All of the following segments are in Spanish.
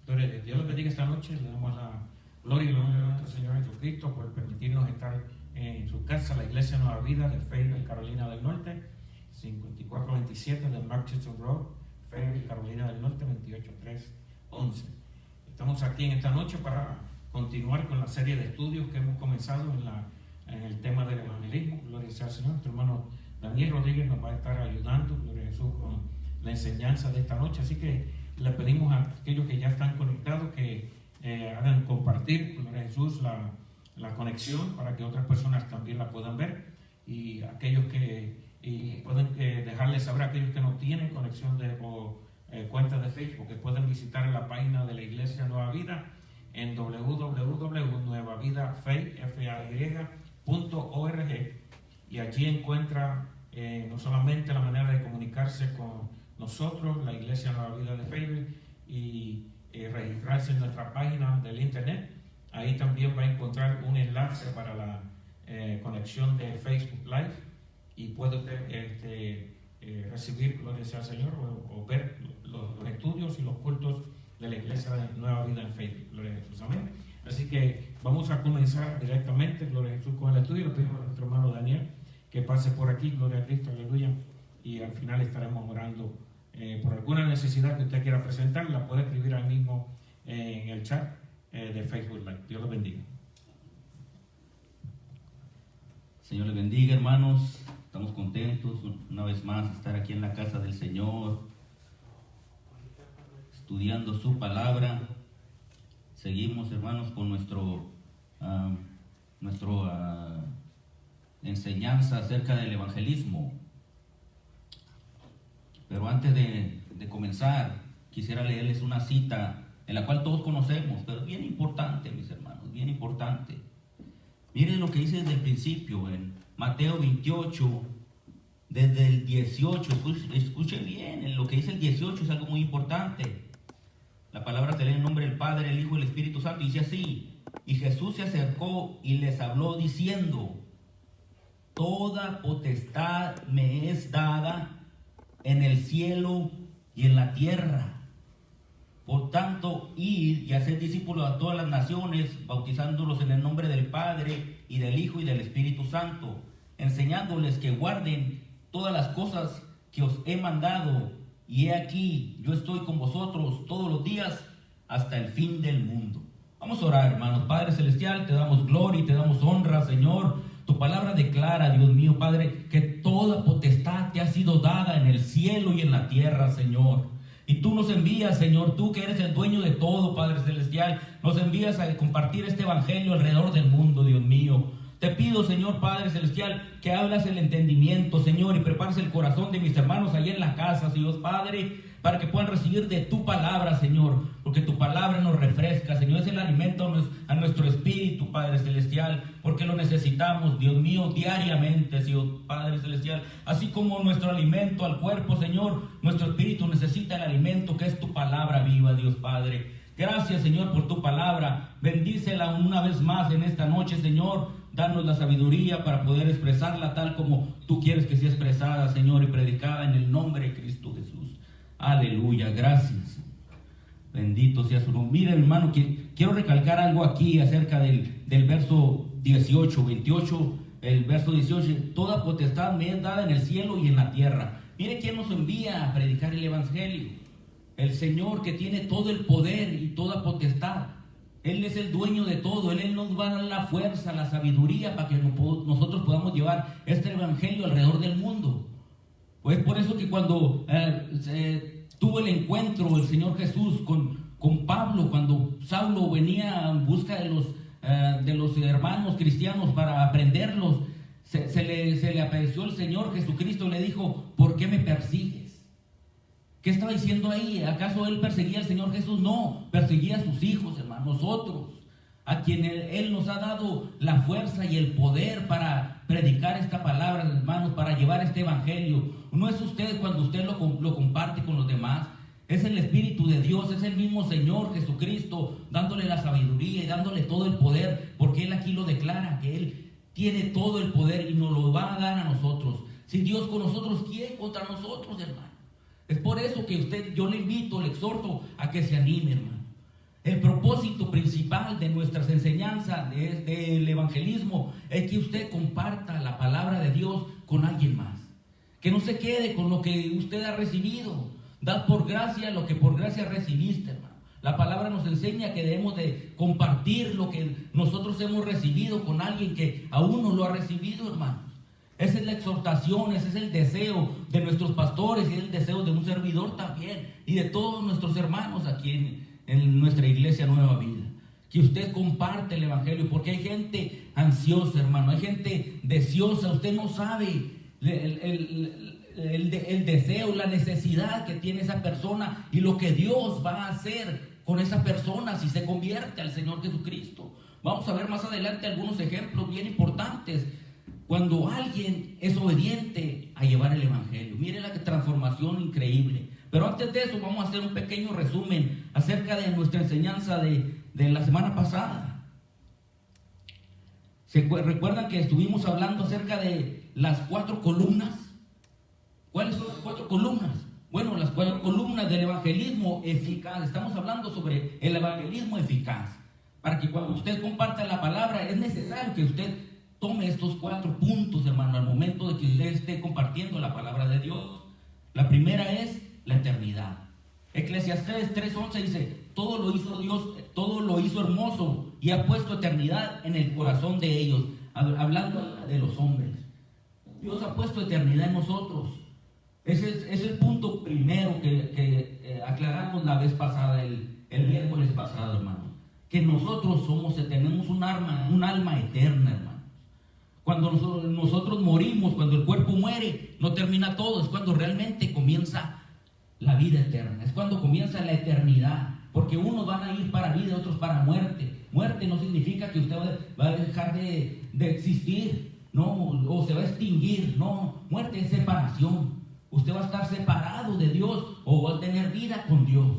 Gloria a Dios. Dios los bendiga esta noche. Le damos la gloria y la honra a nuestro Señor Jesucristo por permitirnos estar en su casa, la Iglesia Nueva Vida de Fayetteville, Carolina del Norte, 5427 de Marcheston Road, Fayetteville, Carolina del Norte, 28311. Estamos aquí en esta noche para continuar con la serie de estudios que hemos comenzado en el tema del evangelismo. Gloria sea al Señor. Nuestro hermano Daniel Rodríguez nos va a estar ayudando, gloria a Jesús, con la enseñanza de esta noche. Así que le pedimos a aquellos que ya están conectados que hagan compartir, gloria a Jesús, la conexión para que otras personas también la puedan ver, y aquellos que pueden dejarles saber a aquellos que no tienen conexión o cuenta de Facebook, que pueden visitar la página de la Iglesia Nueva Vida en www.nuevavidafay.org, y allí encuentra no solamente la manera de comunicarse con nosotros, la Iglesia Nueva Vida de Fayetteville, y registrarse en nuestra página del internet. Ahí también va a encontrar un enlace para la conexión de Facebook Live, y puede usted recibir, gloria sea al Señor, o ver los estudios y los cultos de la Iglesia de Nueva Vida en Fayetteville. Gloria a Jesús, amén. Así que vamos a comenzar directamente, gloria a Jesús, con el estudio. Le pedimos a nuestro hermano Daniel que pase por aquí, gloria a Cristo, aleluya, y al final estaremos orando por alguna necesidad que usted quiera presentar. La puede escribir ahí mismo en el chat de Facebook Live. Dios los bendiga. Señor les bendiga, hermanos. Estamos contentos una vez más de estar aquí en la casa del Señor, estudiando su palabra. Seguimos, hermanos, con nuestro enseñanza acerca del evangelismo. Pero antes de comenzar, quisiera leerles una cita en la cual todos conocemos, pero bien importante, mis hermanos, bien importante. Miren lo que dice desde el principio, en Mateo 28, desde el 18, escuche bien, en lo que dice el 18 es algo muy importante. La palabra se lee en nombre del Padre, el Hijo y el Espíritu Santo, y dice así: y Jesús se acercó y les habló diciendo: toda potestad me es dada en el cielo y en la tierra. Por tanto, id y haced discípulos a todas las naciones, bautizándolos en el nombre del Padre y del Hijo y del Espíritu Santo, enseñándoles que guarden todas las cosas que os he mandado. Y he aquí, yo estoy con vosotros todos los días hasta el fin del mundo. Vamos a orar, hermanos. Padre Celestial, te damos gloria y te damos honra, Señor. Tu palabra declara, Dios mío, Padre, que toda potestad te ha sido dada en el cielo y en la tierra, Señor. Y tú nos envías, Señor, tú que eres el dueño de todo, Padre Celestial, nos envías a compartir este evangelio alrededor del mundo, Dios mío. Te pido, Señor Padre Celestial, que hablas el entendimiento, Señor, y prepares el corazón de mis hermanos allá en la casa, Dios Padre, para que puedan recibir de tu palabra, Señor, porque tu palabra nos refresca, Señor, es el alimento a nuestro espíritu, Padre Celestial, porque lo necesitamos, Dios mío, diariamente, Señor Padre Celestial, así como nuestro alimento al cuerpo, Señor, nuestro espíritu necesita el alimento que es tu palabra viva, Dios Padre. Gracias, Señor, por tu palabra. Bendícela una vez más en esta noche, Señor. Danos la sabiduría para poder expresarla tal como tú quieres que sea expresada, Señor, y predicada en el nombre de Cristo Jesús. Aleluya, gracias. Bendito sea su nombre. Miren, hermano, que quiero recalcar algo aquí acerca del verso 18, 28, el verso 18. Toda potestad me es dada en el cielo y en la tierra. Mire quién nos envía a predicar el evangelio. El Señor, que tiene todo el poder y toda potestad. Él es el dueño de todo. Él nos va a dar la fuerza, la sabiduría para que nosotros podamos llevar este evangelio alrededor del mundo. Pues por eso que cuando tuvo el encuentro el Señor Jesús con Pablo, cuando Saulo venía en busca de los hermanos cristianos para aprenderlos, se le apareció el Señor Jesucristo y le dijo: ¿por qué me persigues? ¿Qué estaba diciendo ahí? ¿Acaso él perseguía al Señor Jesús? No, perseguía a sus hijos, hermanos, nosotros, a quienes él nos ha dado la fuerza y el poder para predicar esta palabra, hermanos, para llevar este evangelio. No es usted cuando usted lo comparte con los demás, es el Espíritu de Dios, es el mismo Señor Jesucristo dándole la sabiduría y dándole todo el poder, porque él aquí lo declara, que él tiene todo el poder y nos lo va a dar a nosotros. Si Dios con nosotros, ¿quién contra nosotros, hermano? Es por eso que yo le invito, le exhorto a que se anime, hermano. El propósito principal de nuestras enseñanzas del evangelismo es que usted comparta la palabra de Dios con alguien más. Que no se quede con lo que usted ha recibido. Da por gracia lo que por gracia recibiste, hermano. La palabra nos enseña que debemos de compartir lo que nosotros hemos recibido con alguien que aún no lo ha recibido, hermanos. Esa es la exhortación, ese es el deseo de nuestros pastores y es el deseo de un servidor también y de todos nuestros hermanos aquí en nuestra iglesia Nueva Vida. Que usted comparte el evangelio, porque hay gente ansiosa, hermano, hay gente deseosa. Usted no sabe el deseo, la necesidad que tiene esa persona y lo que Dios va a hacer con esa persona si se convierte al Señor Jesucristo. Vamos a ver más adelante algunos ejemplos bien importantes cuando alguien es obediente a llevar el evangelio. Mire la transformación increíble. Pero antes de eso vamos a hacer un pequeño resumen acerca de nuestra enseñanza de la semana pasada. ¿Recuerdan que estuvimos hablando acerca de las 4 columnas? ¿Cuáles son las 4 columnas? Bueno, las 4 columnas del evangelismo eficaz. Estamos hablando sobre el evangelismo eficaz. Para que cuando usted comparta la palabra, es necesario que usted tome estos 4 puntos, hermano, al momento de que usted esté compartiendo la palabra de Dios. La primera es la eternidad. Eclesiastés 3:11 dice: todo lo hizo Dios, todo lo hizo hermoso y ha puesto eternidad en el corazón de ellos. Hablando de los hombres, Dios ha puesto eternidad en nosotros. Ese es el punto primero que aclaramos la vez pasada, el miércoles pasado, hermano. Que nosotros tenemos un alma eterna, hermano. Cuando nosotros morimos, cuando el cuerpo muere, no termina todo, es cuando realmente comienza la vida eterna, es cuando comienza la eternidad, porque unos van a ir para vida, otros para muerte. Muerte no significa que usted va a dejar de existir, no, o se va a extinguir, no. Muerte es separación. Usted va a estar separado de Dios o va a tener vida con Dios.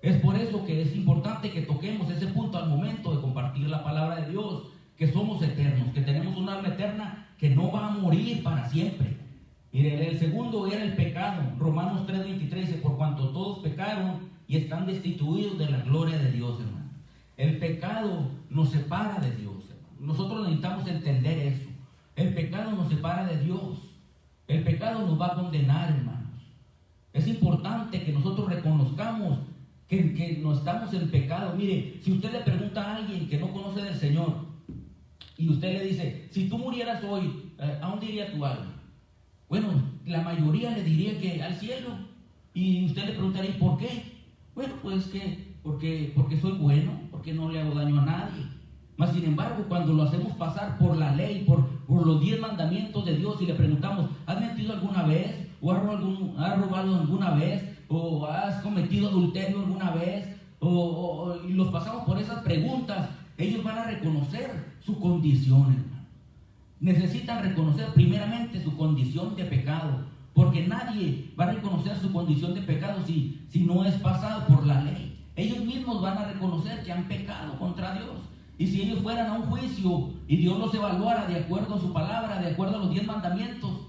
Es por eso que es importante que toquemos ese punto al momento de compartir la palabra de Dios, que somos eternos, que tenemos un alma eterna que no va a morir para siempre. Mire, el segundo era el pecado. Romanos 3:23 dice: por cuanto todos pecaron y están destituidos de la gloria de Dios, hermano. El pecado nos separa de Dios, hermano. Nosotros necesitamos entender eso. El pecado nos separa de Dios. El pecado nos va a condenar, hermanos. Es importante que nosotros reconozcamos que no estamos en pecado. Mire, si usted le pregunta a alguien que no conoce del Señor y usted le dice: si tú murieras hoy, ¿a dónde iría tu alma? Bueno, la mayoría le diría que al cielo. Y usted le preguntaría: ¿y por qué? Bueno, pues porque soy bueno, porque no le hago daño a nadie. Mas sin embargo, cuando lo hacemos pasar por la ley, por los 10 mandamientos de Dios, y le preguntamos: ¿has mentido alguna vez? ¿O has robado alguna vez? ¿O has cometido adulterio alguna vez? Y los pasamos por esas preguntas. Ellos van a reconocer su condición, hermano. Necesitan reconocer primeramente su condición de pecado, porque nadie va a reconocer su condición de pecado si no es pasado por la ley. Ellos mismos van a reconocer que han pecado contra Dios. Y si ellos fueran a un juicio y Dios los evaluara de acuerdo a su palabra, de acuerdo a los 10 mandamientos,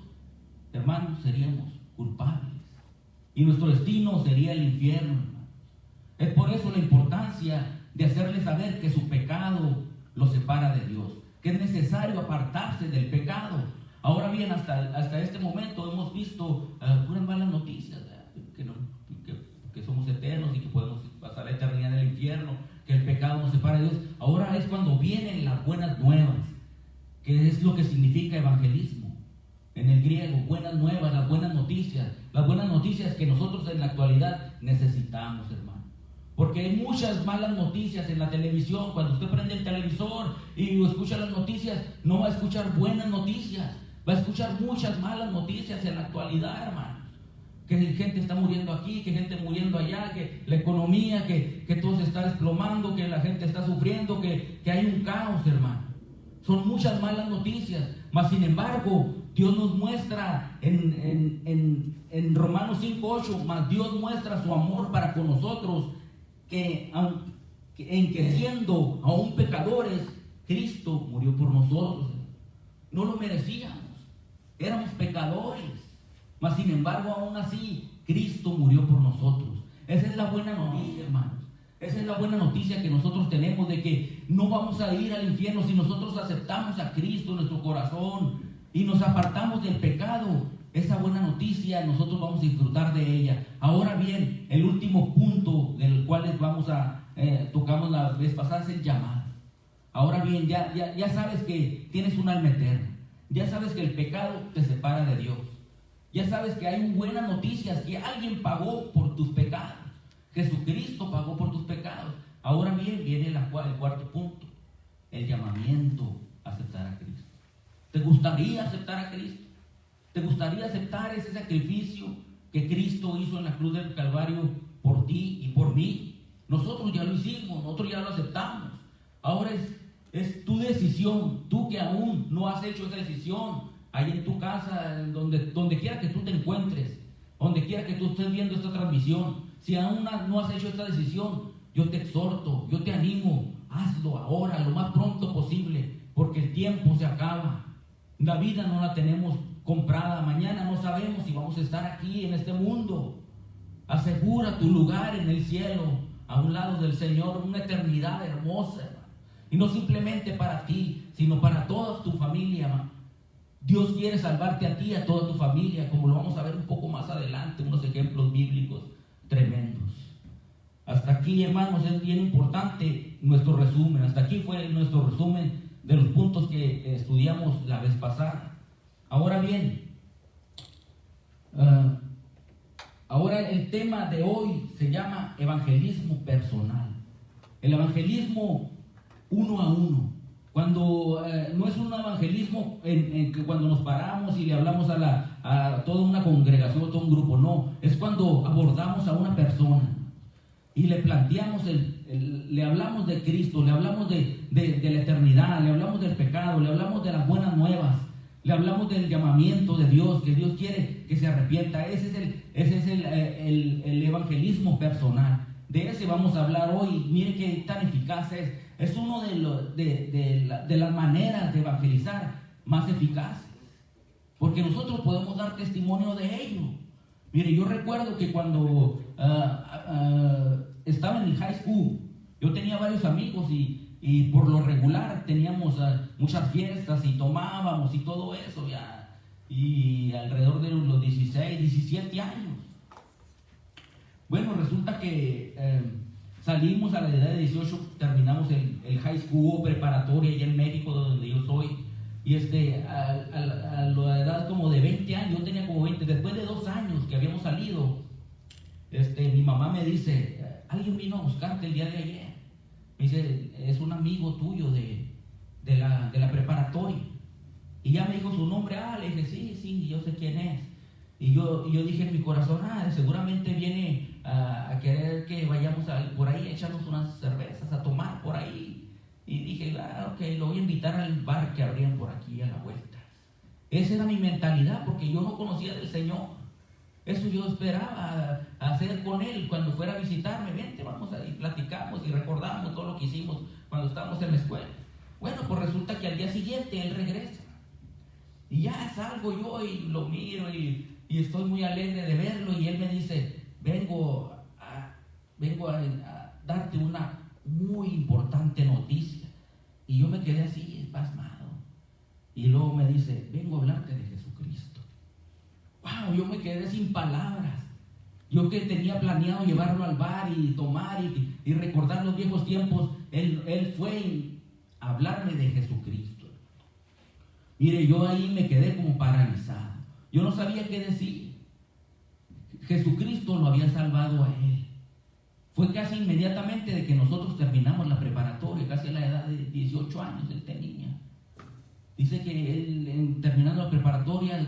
hermanos, seríamos culpables. Y nuestro destino sería el infierno, hermanos. Es por eso la importancia de hacerles saber que su pecado los separa de Dios, que es necesario apartarse del pecado. Ahora bien, hasta este momento hemos visto puras malas noticias, que somos eternos y que podemos pasar la eternidad en el infierno, que el pecado nos separa de Dios. Ahora es cuando vienen las buenas nuevas, que es lo que significa evangelismo. En el griego, buenas nuevas, las buenas noticias que nosotros en la actualidad necesitamos, hermano. Porque hay muchas malas noticias en la televisión. Cuando usted prende el televisor y escucha las noticias, no va a escuchar buenas noticias, va a escuchar muchas malas noticias en la actualidad, hermano. Que gente está muriendo aquí, que gente muriendo allá, que la economía, que todo se está desplomando, que la gente está sufriendo, que hay un caos, hermano. Son muchas malas noticias. Mas sin embargo, Dios nos muestra en Romanos 5:8, mas Dios muestra su amor para con nosotros, en que siendo aún pecadores, Cristo murió por nosotros. No lo merecíamos, éramos pecadores. Mas sin embargo, aún así, Cristo murió por nosotros. Esa es la buena noticia, hermanos. Esa es la buena noticia que nosotros tenemos, de que no vamos a ir al infierno si nosotros aceptamos a Cristo en nuestro corazón y nos apartamos del pecado. Esa buena noticia nosotros vamos a disfrutar de ella. Ahora bien, el último punto del cual tocamos la vez pasada es el llamado. Ahora bien, ya sabes que tienes un alma eterna. Ya sabes que el pecado te separa de Dios. Ya sabes que hay buenas noticias, que alguien pagó por tus pecados. Jesucristo pagó por tus pecados. Ahora bien, viene el cuarto punto, el llamamiento a aceptar a Cristo. ¿Te gustaría aceptar a Cristo? ¿Te gustaría aceptar ese sacrificio que Cristo hizo en la cruz del Calvario por ti y por mí? Nosotros ya lo hicimos, nosotros ya lo aceptamos. Ahora es tu decisión, tú que aún no has hecho esa decisión, ahí en tu casa, donde quiera que tú te encuentres, donde quiera que tú estés viendo esta transmisión, si aún no has hecho esta decisión, yo te exhorto, yo te animo, hazlo ahora, lo más pronto posible, porque el tiempo se acaba. La vida no la tenemos comprada, mañana no sabemos si vamos a estar aquí en este mundo. Asegura tu lugar en el cielo, a un lado del Señor, una eternidad hermosa, hermano. Y no simplemente para ti, sino para toda tu familia, hermano. Dios quiere salvarte a ti y a toda tu familia, como lo vamos a ver un poco más adelante, unos ejemplos bíblicos tremendos. Hasta aquí, hermanos, es bien importante nuestro resumen. Hasta aquí fue nuestro resumen de los puntos que estudiamos la vez pasada. Ahora bien, ahora el tema de hoy se llama evangelismo personal. El evangelismo uno a uno. Cuando no es un evangelismo en que cuando nos paramos y le hablamos a toda una congregación, a todo un grupo, no. Es cuando abordamos a una persona y le planteamos, le hablamos de Cristo, le hablamos de la eternidad, le hablamos del pecado, le hablamos de las buenas nuevas, le hablamos del llamamiento de Dios, que Dios quiere que se arrepienta. Ese es el evangelismo personal. De ese vamos a hablar hoy. Miren qué tan eficaz es. Es uno de las maneras de evangelizar más eficaces, porque nosotros podemos dar testimonio de ello. Mire, yo recuerdo que cuando estaba en el high school, yo tenía varios amigos y por lo regular teníamos muchas fiestas y tomábamos y todo eso, y alrededor de los 16, 17 años. Bueno, resulta que salimos a la edad de 18, terminamos el high school preparatoria allá en México, donde yo soy, y a la edad como de 20 años, yo tenía como 20, después de 2 años que habíamos salido, mi mamá me dice, alguien vino a buscarte el día de ayer. Me dice, es un amigo tuyo de la preparatoria. Y ya me dijo su nombre. Le dije, sí, yo sé quién es. Y yo dije en mi corazón, seguramente viene a querer que vayamos por ahí a echarnos unas cervezas, a tomar por ahí. Y dije, ok, lo voy a invitar al bar que abrían por aquí a la vuelta. Esa era mi mentalidad, porque yo no conocía del Señor. Eso yo esperaba hacer con Él cuando fuera a visitarme. Vente, vamos a ir, platicamos y recordamos todo lo que hicimos cuando estábamos en la escuela. Bueno, pues resulta que al día siguiente Él regresa. Y ya salgo yo y lo miro y estoy muy alegre de verlo. Y Él me dice, vengo a darte una muy importante noticia. Y yo me quedé así, pasmado. Y luego me dice, vengo a hablarte de Jesucristo. Wow, yo me quedé sin palabras. Yo que tenía planeado llevarlo al bar y tomar y recordar los viejos tiempos, él fue a hablarme de Jesucristo. Mire, yo ahí me quedé como paralizado. Yo no sabía qué decir. Jesucristo lo había salvado a él. Fue casi inmediatamente de que nosotros terminamos la preparatoria, casi a la edad de 18 años él tenía. Dice que él, terminando la preparatoria,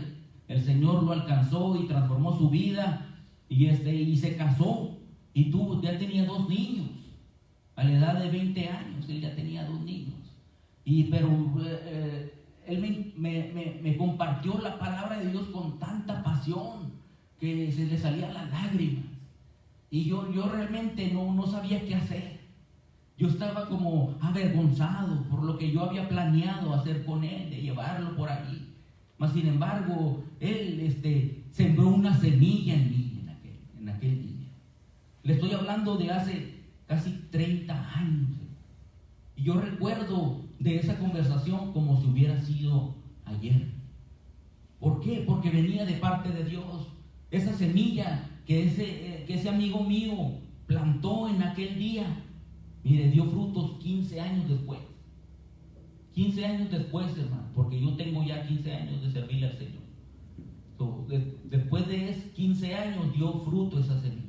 el Señor lo alcanzó y transformó su vida y se casó y ya tenía 2 niños. A la edad de 20 años él ya tenía 2 niños. Pero él me compartió la palabra de Dios con tanta pasión que se le salían las lágrimas. Y yo realmente no sabía qué hacer. Yo estaba como avergonzado por lo que yo había planeado hacer con él, de llevarlo por ahí. Mas sin embargo, él sembró una semilla en mí en aquel día. Le estoy hablando de hace casi 30 años. Y yo recuerdo de esa conversación como si hubiera sido ayer. ¿Por qué? Porque venía de parte de Dios. Esa semilla que ese amigo mío plantó en aquel día, mire, dio frutos 15 años después. 15 años después, hermano, porque yo tengo ya 15 años de servirle al Señor. Después de 15 años dio fruto esa semilla.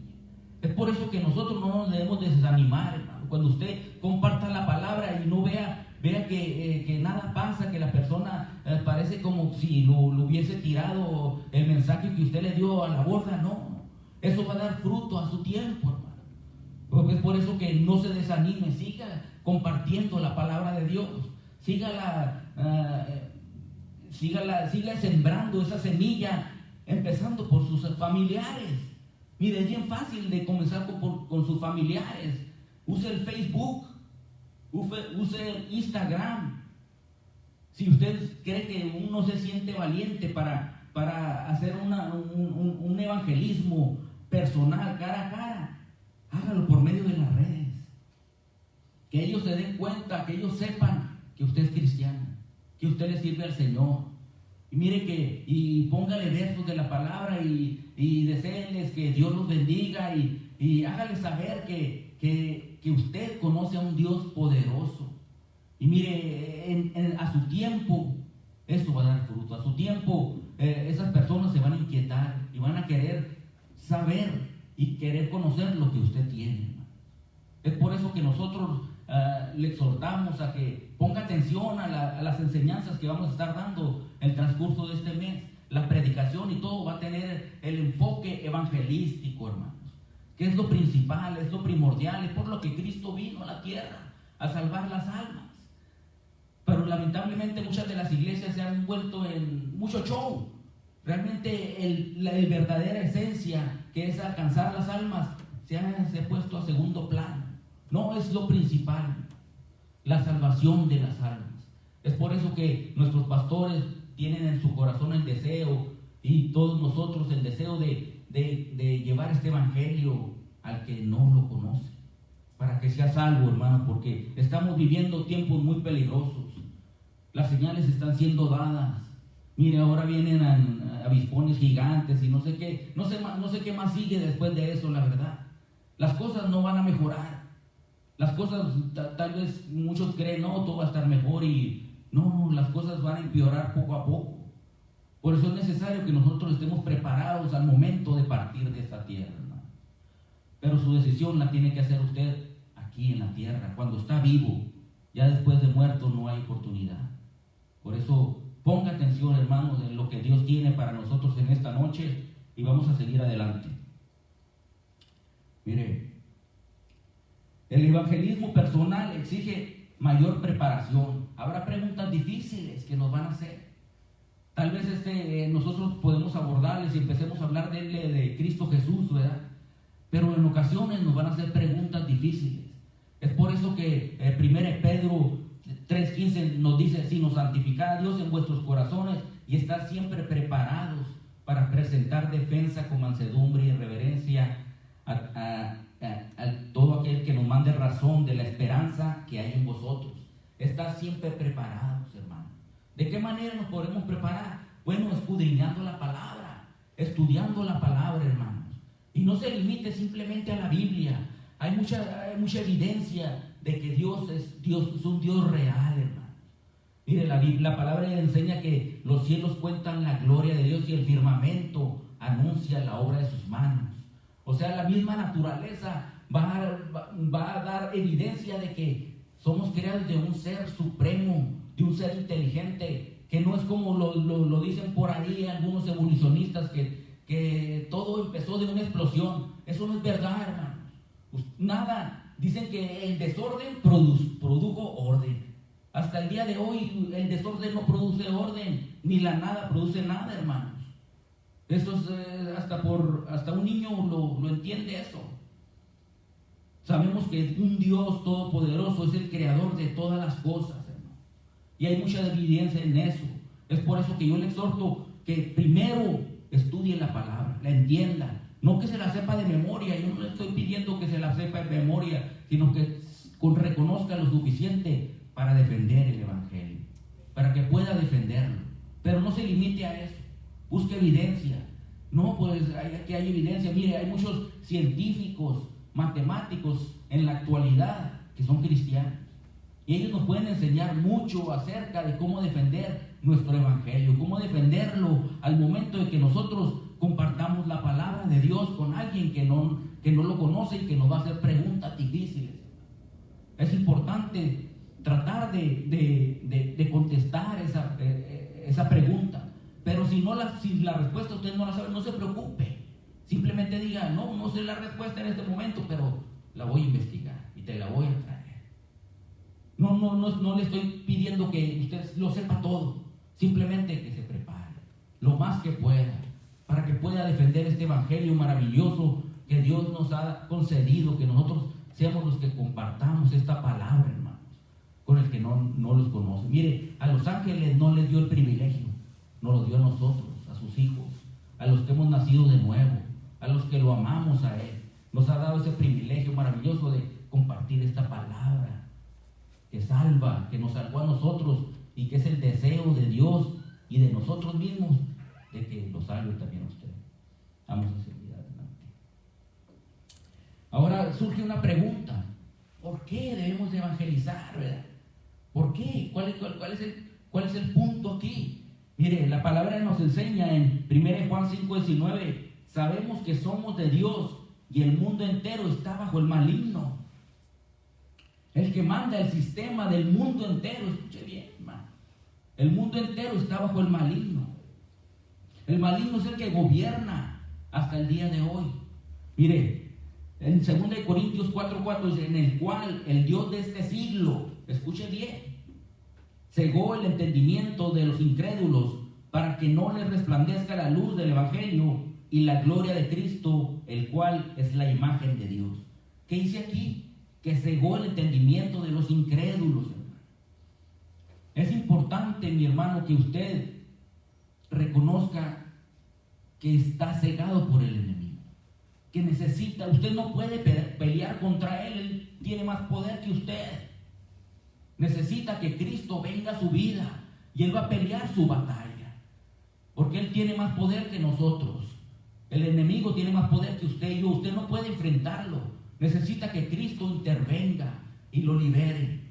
Es por eso que nosotros no nos debemos desanimar, hermano. Cuando usted comparta la palabra y no vea que nada pasa, que la persona parece como si lo hubiese tirado el mensaje que usted le dio a la borda, no. Eso va a dar fruto a su tiempo, hermano. Porque es por eso que no se desanime, siga compartiendo la palabra de Dios, siga sembrando esa semilla, empezando por sus familiares. Mire, es bien fácil de comenzar con sus familiares. Use el Facebook, use el Instagram. Si usted cree que uno se siente valiente para hacer un evangelismo personal, cara a cara, hágalo por medio de las redes. Que ellos se den cuenta, que ellos sepan que usted es cristiano, que usted le sirve al Señor. Y mire y póngale versos de la palabra y deseenles que Dios los bendiga y hágale saber que usted conoce a un Dios poderoso. Y mire, a su tiempo eso va a dar fruto. A su tiempo esas personas se van a inquietar y van a querer saber y querer conocer lo que usted tiene. Es por eso que nosotros le exhortamos a que ponga atención a las enseñanzas que vamos a estar dando en el transcurso de este mes. La predicación y todo va a tener el enfoque evangelístico, hermanos, que es lo principal, es lo primordial, es por lo que Cristo vino a la tierra, a salvar las almas. Pero lamentablemente muchas de las iglesias se han vuelto en mucho show. Realmente la verdadera esencia, que es alcanzar las almas, se ha puesto a segundo plano. No es lo principal, la salvación de las almas. Es por eso que nuestros pastores tienen en su corazón el deseo, y todos nosotros el deseo de llevar este evangelio al que no lo conoce, para que sea salvo, hermano, porque estamos viviendo tiempos muy peligrosos. Las señales están siendo dadas. Mire, ahora vienen avispones gigantes y no sé qué más sigue después de eso, la verdad. Las cosas no van a mejorar. Las cosas, tal vez muchos creen, no, todo va a estar mejor, y no, las cosas van a empeorar poco a poco. Por eso es necesario que nosotros estemos preparados al momento de partir de esta tierra, hermano. Pero su decisión la tiene que hacer usted aquí en la tierra, cuando está vivo. Ya después de muerto no hay oportunidad. Por eso ponga atención, hermanos, en lo que Dios tiene para nosotros en esta noche, y vamos a seguir adelante. Mire, el evangelismo personal exige mayor preparación. Habrá preguntas difíciles que nos van a hacer. Tal vez nosotros podemos abordarles y empecemos a hablar de Cristo Jesús, ¿verdad? Pero en ocasiones nos van a hacer preguntas difíciles. Es por eso que 1 Pedro 3:15 nos dice: sino santificad a Dios en vuestros corazones y estad siempre preparados para presentar defensa con mansedumbre y reverencia a todo aquel que nos mande razón de la esperanza que hay en vosotros. Estar siempre preparados, hermano. ¿De qué manera nos podemos preparar? Bueno, escudriñando la palabra, estudiando la palabra, hermanos. Y no se limite simplemente a la Biblia. Hay mucha evidencia de que Dios es un Dios real, hermano. Mire, la palabra enseña que los cielos cuentan la gloria de Dios y el firmamento anuncia la obra de sus manos. O sea, la misma naturaleza va a dar evidencia de que somos creados de un ser supremo, de un ser inteligente, que no es como lo dicen por ahí algunos evolucionistas, que todo empezó de una explosión. Eso no es verdad, hermanos. Nada. Dicen que el desorden produjo orden. Hasta el día de hoy el desorden no produce orden, ni la nada produce nada, hermanos. Eso es, hasta un niño lo entiende eso. Sabemos que un Dios todopoderoso es el creador de todas las cosas, hermano. Y hay mucha evidencia en eso. Es por eso que yo le exhorto que primero estudie la palabra, la entienda. No que se la sepa de memoria. Yo no le estoy pidiendo que se la la sepa en memoria, sino que reconozca lo suficiente para defender el Evangelio, para que pueda defenderlo. Pero no se limite a eso, busque evidencia. No, pues aquí hay evidencia. Mire, hay muchos científicos, matemáticos en la actualidad que son cristianos. Y ellos nos pueden enseñar mucho acerca de cómo defender nuestro Evangelio, cómo defenderlo al momento de que nosotros compartamos la palabra de Dios con alguien que no lo conoce y que nos va a hacer preguntas difíciles. Es importante tratar de contestar esa pregunta. Pero si la respuesta usted no la sabe, no se preocupe. Simplemente diga, no sé la respuesta en este momento, pero la voy a investigar y te la voy a traer. No le estoy pidiendo que usted lo sepa todo. Simplemente que se prepare lo más que pueda para que pueda defender este Evangelio maravilloso que Dios nos ha concedido, que nosotros seamos los que compartamos esta palabra, hermanos, con el que no los conoce. Mire, a los ángeles no les dio el privilegio, nos lo dio a nosotros, a sus hijos, a los que hemos nacido de nuevo, a los que lo amamos a Él. Nos ha dado ese privilegio maravilloso de compartir esta palabra que salva, que nos salvó a nosotros y que es el deseo de Dios y de nosotros mismos de que lo salve también a usted. Vamos a seguir adelante. Ahora surge una pregunta: ¿por qué debemos de evangelizar, verdad? ¿Por qué? ¿Cuál es el punto aquí? Mire, la palabra nos enseña en 1 Juan 5:19, sabemos que somos de Dios y el mundo entero está bajo el maligno. El que manda el sistema del mundo entero, escuche bien, hermano, el mundo entero está bajo el maligno. El maligno es el que gobierna hasta el día de hoy. Mire, en 2 Corintios 4:4 dice, en el cual el Dios de este siglo, escuche bien, cegó el entendimiento de los incrédulos para que no les resplandezca la luz del Evangelio y la gloria de Cristo, el cual es la imagen de Dios. ¿Qué dice aquí? Que cegó el entendimiento de los incrédulos. Es importante, mi hermano, que usted reconozca que está cegado por el enemigo, que necesita, usted no puede pelear contra él tiene más poder que usted. Necesita que Cristo venga a su vida y Él va a pelear su batalla, porque Él tiene más poder que nosotros. El enemigo tiene más poder que usted y yo. Usted no puede enfrentarlo. Necesita que Cristo intervenga y lo libere.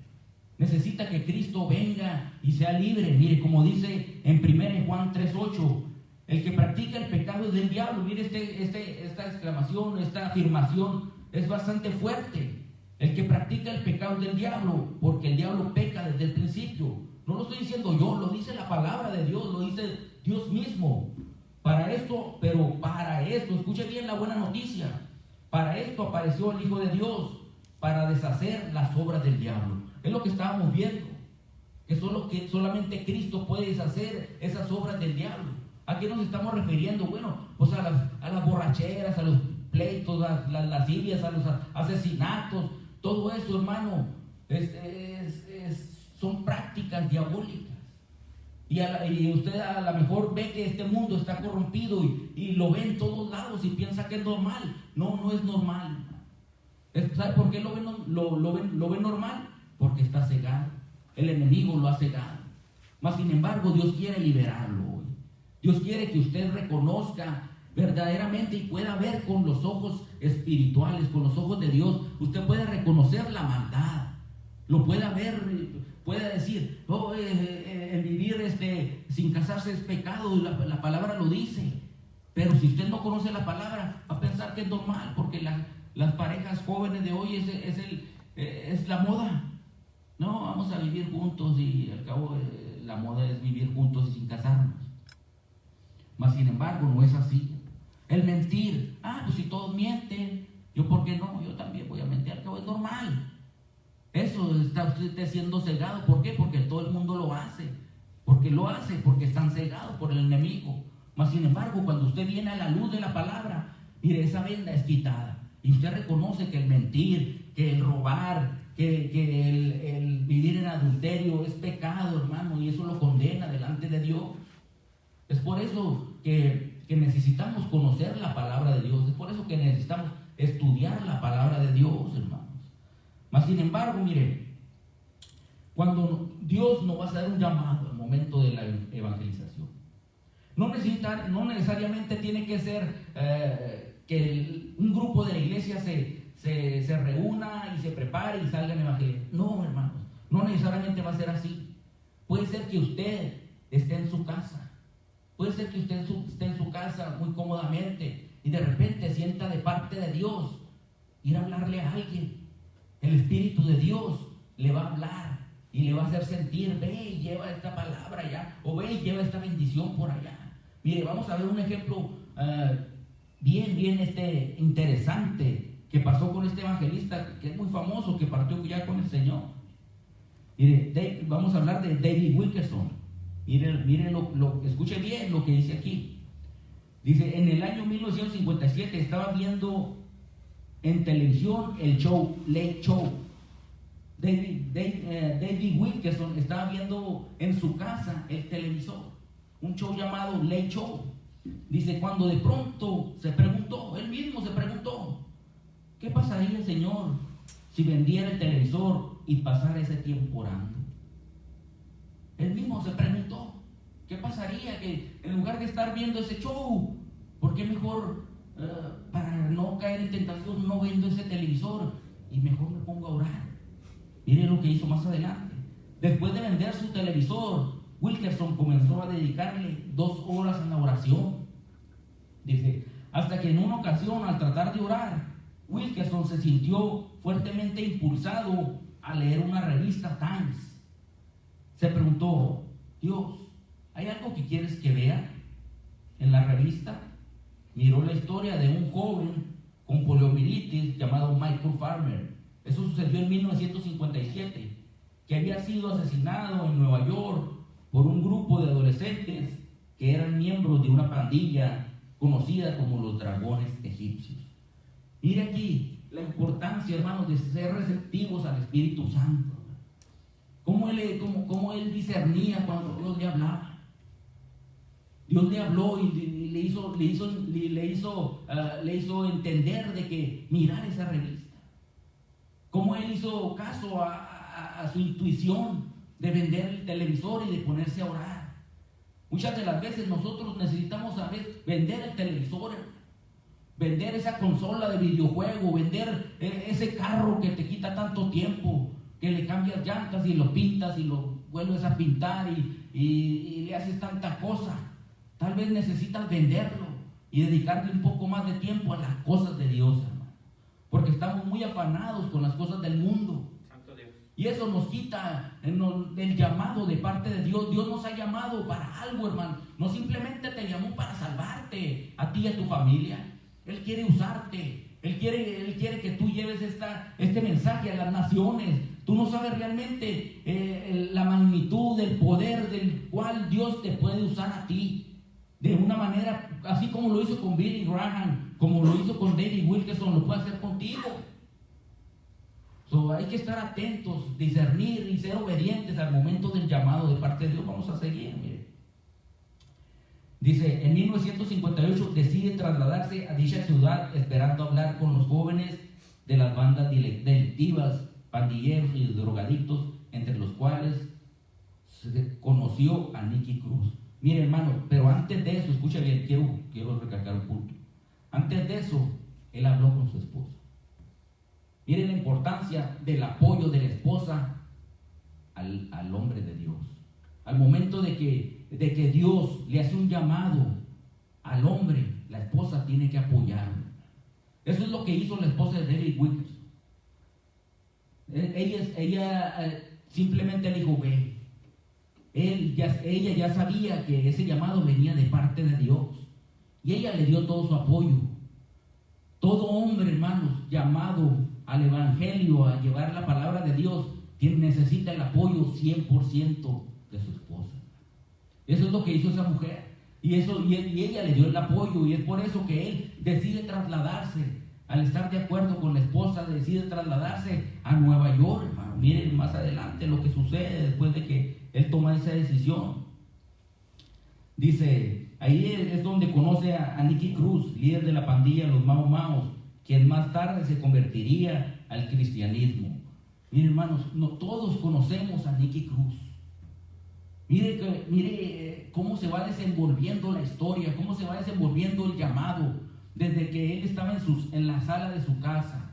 Necesita que Cristo venga y sea libre. Mire, como dice en 1 Juan 3:8, el que practica el pecado es del diablo. Mire, esta exclamación, esta afirmación es bastante fuerte. El que practica el pecado es del diablo, porque el diablo peca desde el principio. No lo estoy diciendo yo, lo dice la palabra de Dios, lo dice Dios mismo. Para esto, escuche bien la buena noticia. Para esto apareció el Hijo de Dios, para deshacer las obras del diablo. Es lo que estábamos viendo, que solamente Cristo puede deshacer esas obras del diablo. ¿A qué nos estamos refiriendo? Bueno, pues a las borracheras, a los pleitos, a las lascivias, a los asesinatos. Todo eso, hermano, son prácticas diabólicas. Y usted a lo mejor ve que este mundo está corrompido y lo ve en todos lados y piensa que es normal. No es normal. ¿Sabe por qué lo ve normal? Porque está cegado. El enemigo lo ha cegado. Mas sin embargo, Dios quiere liberarlo hoy. Dios quiere que usted reconozca verdaderamente y pueda ver con los ojos espirituales, con los ojos de Dios. Usted puede reconocer la maldad, lo pueda ver, pueda decir, el vivir sin casarse es pecado, la palabra lo dice. Pero si usted no conoce la palabra, va a pensar que es normal, porque las parejas jóvenes de hoy es la moda. No, vamos a vivir juntos y al cabo la moda es vivir juntos y sin casarnos. Mas sin embargo no es así. El mentir, pues si todos mienten, yo por qué no, yo también voy a mentir, al cabo es normal. Eso está usted siendo cegado. ¿Por qué? Porque todo el mundo lo hace. Porque están cegados por el enemigo. Mas sin embargo, cuando usted viene a la luz de la palabra, mire, esa venda es quitada. Y usted reconoce que el mentir, que el robar, que el vivir en adulterio es pecado, hermano, y eso lo condena delante de Dios. Es por eso que necesitamos conocer la palabra de Dios. Es por eso que necesitamos estudiar la palabra de Dios, hermanos. Mas sin embargo, mire, cuando Dios nos va a hacer un llamado al momento de la evangelización, no necesariamente tiene que ser que un grupo de la iglesia se reúna y se prepare y salgan a evangelizar. No, hermanos, no necesariamente va a ser así. Puede ser que usted esté en su casa, puede ser que usted esté en su casa muy cómodamente y de repente sienta de parte de Dios ir a hablarle a alguien. El Espíritu de Dios le va a hablar y le va a hacer sentir: ve y lleva esta palabra allá, o ve y lleva esta bendición por allá. Mire, vamos a ver un ejemplo bien interesante que pasó con este evangelista que es muy famoso, que partió ya con el Señor. Mire, vamos a hablar de David Wilkerson. Mire escuche bien lo que dice aquí. Dice: en el año 1957 estaba viendo en televisión el show Late Show. David Wilkerson estaba viendo en su casa el televisor, un show llamado Late Show. Dice: cuando de pronto él mismo se preguntó, ¿qué pasaría, Señor, si vendiera el televisor y pasara ese tiempo orando? Él mismo se preguntó, ¿qué pasaría que en lugar de estar viendo ese show, por qué mejor, para no caer en tentación, no vendo ese televisor y mejor me pongo a orar? Mire lo que hizo más adelante. Después de vender su televisor, Wilkerson comenzó a dedicarle 2 horas a la oración. Dice: hasta que en una ocasión, al tratar de orar, Wilkerson se sintió fuertemente impulsado a leer una revista Times. Se preguntó: Dios, ¿hay algo que quieres que vea en la revista? Miró la historia de un joven con poliomielitis llamado Michael Farmer. Eso sucedió en 1957, que había sido asesinado en Nueva York por un grupo de adolescentes que eran miembros de una pandilla conocida como los dragones egipcios. Mire aquí la importancia, hermanos, de ser receptivos al Espíritu Santo. Cómo él discernía cuando Dios le hablaba. Dios le habló y le hizo entender de que mirar esa revista. Cómo él hizo caso a su intuición de vender el televisor y de ponerse a orar. Muchas de las veces nosotros necesitamos vender el televisor, vender esa consola de videojuego, vender ese carro que te quita tanto tiempo, que le cambias llantas y lo pintas y lo vuelves a pintar y le haces tanta cosa. Tal vez necesitas venderlo y dedicarle un poco más de tiempo a las cosas de Dios, hermano, porque estamos muy afanados con las cosas del mundo. Y eso nos quita el llamado de parte de Dios. Dios nos ha llamado para algo, hermano. No simplemente te llamó para salvarte a ti y a tu familia. Él quiere usarte. Él quiere que tú lleves este mensaje a las naciones. Tú no sabes realmente la magnitud, el poder del cual Dios te puede usar a ti. De una manera, así como lo hizo con Billy Graham, como lo hizo con David Wilkerson, lo puede hacer contigo. Hay que estar atentos, discernir y ser obedientes al momento del llamado de parte de Dios. Vamos a seguir, mire. Dice: en 1958 decide trasladarse a dicha ciudad esperando hablar con los jóvenes de las bandas delictivas, pandilleros y drogadictos, entre los cuales se conoció a Nicky Cruz. Mire, hermano, pero antes de eso, escucha bien, quiero recalcar un punto. Antes de eso, él habló con su esposa. Miren la importancia del apoyo de la esposa al hombre de Dios. Al momento de que Dios le hace un llamado al hombre, la esposa tiene que apoyarlo. Eso es lo que hizo la esposa de David Wilkerson. Ella simplemente le dijo: ve. Ella ya sabía que ese llamado venía de parte de Dios. Y ella le dio todo su apoyo. Todo hombre, hermanos, llamado al evangelio, a llevar la palabra de Dios, necesita el apoyo 100% de su esposa. Eso es lo que hizo esa mujer. Y ella le dio el apoyo, y es por eso que él decide trasladarse. Al estar de acuerdo con la esposa, decide trasladarse a Nueva York, hermano. Miren más adelante lo que sucede después de que él toma esa decisión. Dice, ahí es donde conoce a Nicky Cruz, líder de la pandilla Los Mau Maus, quien más tarde se convertiría al cristianismo. Miren, hermanos, no todos conocemos a Nicky Cruz. Mire cómo se va desenvolviendo la historia, cómo se va desenvolviendo el llamado, desde que él estaba en la sala de su casa.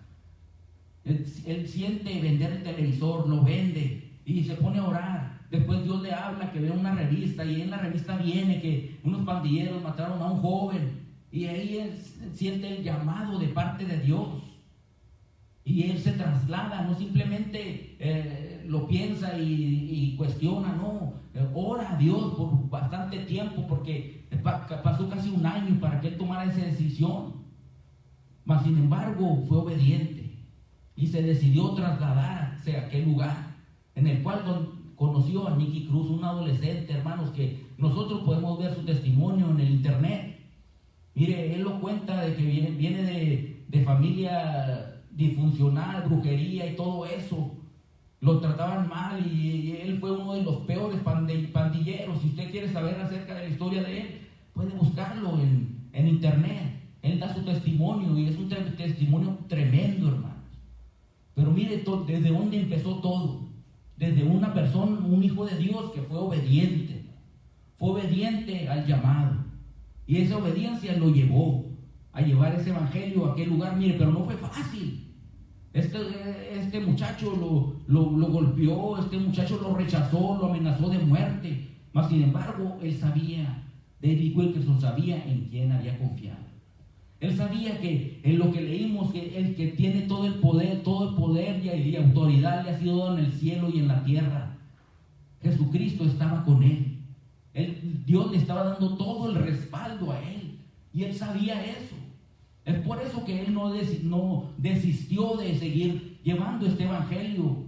Él siente vender el televisor, lo vende y se pone a orar. Después Dios le habla que vea una revista, y en la revista viene que unos pandilleros mataron a un joven, y ahí él siente el llamado de parte de Dios. Y él se traslada, no simplemente lo piensa y cuestiona, no, ora a Dios por bastante tiempo, porque pasó casi un año para que él tomara esa decisión. Mas sin embargo fue obediente y se decidió trasladarse a aquel lugar en el cual conoció a Nicky Cruz, un adolescente, hermanos, que nosotros podemos ver su testimonio en el internet. Mire, él lo cuenta de que viene de familia disfuncional, brujería y todo eso. Lo trataban mal y él fue uno de los peores pandilleros. Si usted quiere saber acerca de la historia de él, puede buscarlo en internet. Él da su testimonio y es un testimonio tremendo, hermanos. Pero mire desde dónde empezó todo. Desde una persona, un hijo de Dios que fue obediente al llamado, y esa obediencia lo llevó a llevar ese evangelio a aquel lugar. Mire, pero no fue fácil. Este muchacho lo golpeó, este muchacho lo rechazó, lo amenazó de muerte, mas sin embargo él sabía, David Wilkerson sabía en quién había confiado. Él sabía que en lo que leímos, que el que tiene todo el poder y autoridad le ha sido dado en el cielo y en la tierra. Jesucristo estaba con él. Dios le estaba dando todo el respaldo a él, y él sabía eso. Es por eso que él no desistió de seguir llevando este evangelio.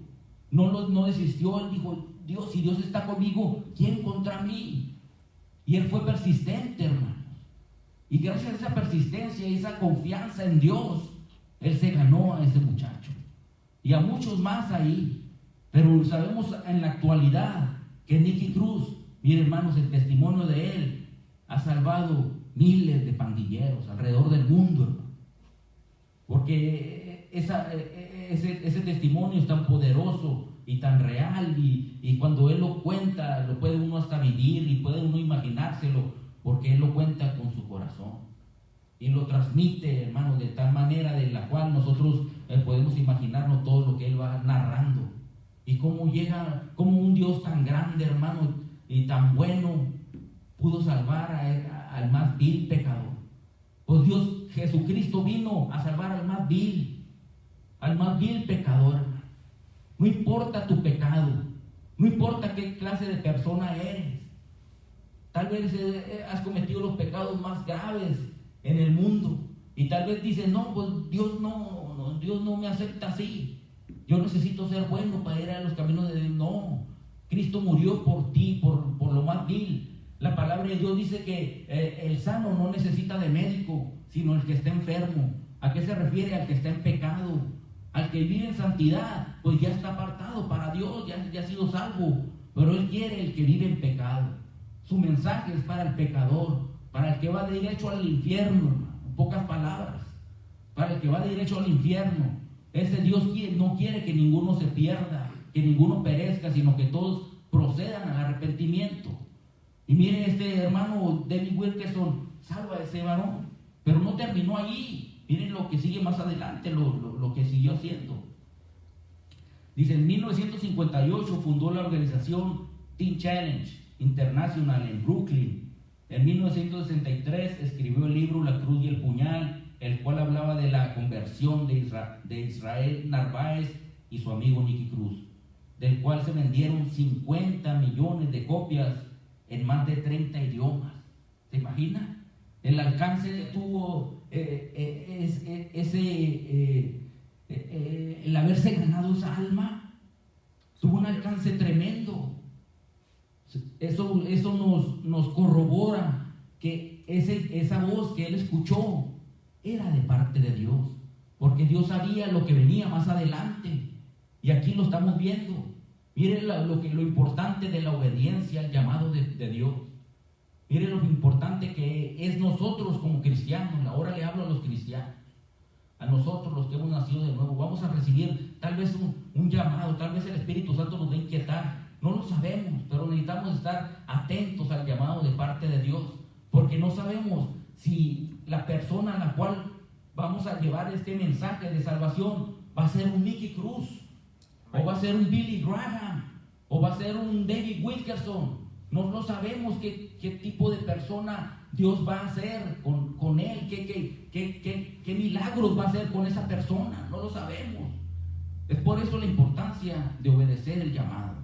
No desistió. Él dijo: Dios, si Dios está conmigo, ¿quién contra mí? Y él fue persistente, hermanos. Y gracias a esa persistencia y esa confianza en Dios, él se ganó a ese muchacho y a muchos más ahí. Pero sabemos en la actualidad que Nicky Cruz, miren, hermanos, el testimonio de él ha salvado miles de pandilleros alrededor del mundo, hermano. Porque ese testimonio es tan poderoso y tan real, y cuando él lo cuenta, lo puede uno hasta vivir y puede uno imaginárselo, porque él lo cuenta con su corazón y lo transmite, hermano, de tal manera de la cual nosotros podemos imaginarnos todo lo que él va narrando, y cómo un Dios tan grande, hermano, y tan bueno pudo salvar al más vil pecador. Pues Jesucristo vino a salvar al más vil pecador, hermano. No importa tu pecado, no importa qué clase de persona eres. Tal vez has cometido los pecados más graves en el mundo, y tal vez dices: no, pues Dios no me acepta así. Yo necesito ser bueno para ir a los caminos de Dios. No, Cristo murió por ti, por lo más vil. La palabra de Dios dice que el sano no necesita de médico, sino el que está enfermo. ¿A qué se refiere? Al que está en pecado. Al que vive en santidad, pues ya está apartado para Dios, ya ha sido salvo. Pero Él quiere el que vive en pecado. Su mensaje es para el pecador, para el que va derecho al infierno, en pocas palabras, para el que va derecho al infierno. Ese Dios no quiere que ninguno se pierda, que ninguno perezca, sino que todos procedan al arrepentimiento. Y miren, este hermano David Wilkerson salva a ese varón, pero no terminó allí. Miren lo que sigue más adelante, lo que siguió haciendo. Dice: en 1958 fundó la organización Teen Challenge International en Brooklyn. En 1963 escribió el libro La Cruz y el Puñal, el cual hablaba de la conversión de Israel Narváez y su amigo Nicky Cruz, del cual se vendieron 50 millones de copias en más de 30 idiomas. ¿Se imagina el alcance que tuvo el haberse ganado esa alma? Tuvo un alcance tremendo. Eso nos corrobora que esa voz que él escuchó era de parte de Dios, porque Dios sabía lo que venía más adelante, y aquí lo estamos viendo. Miren lo importante de la obediencia al llamado de Dios. Miren lo importante que es nosotros como cristianos. Ahora le hablo a los cristianos. a nosotros los que hemos nacido de nuevo, vamos a recibir tal vez un llamado, tal vez el Espíritu Santo nos va a inquietar. No lo sabemos, pero necesitamos estar atentos al llamado de parte de Dios, porque no sabemos si la persona a la cual vamos a llevar este mensaje de salvación va a ser un Nicky Cruz, o va a ser un Billy Graham, o va a ser un David Wilkerson. No sabemos qué tipo de persona Dios va a hacer con él, qué milagros va a hacer con esa persona. No lo sabemos. Es por eso la importancia de obedecer el llamado.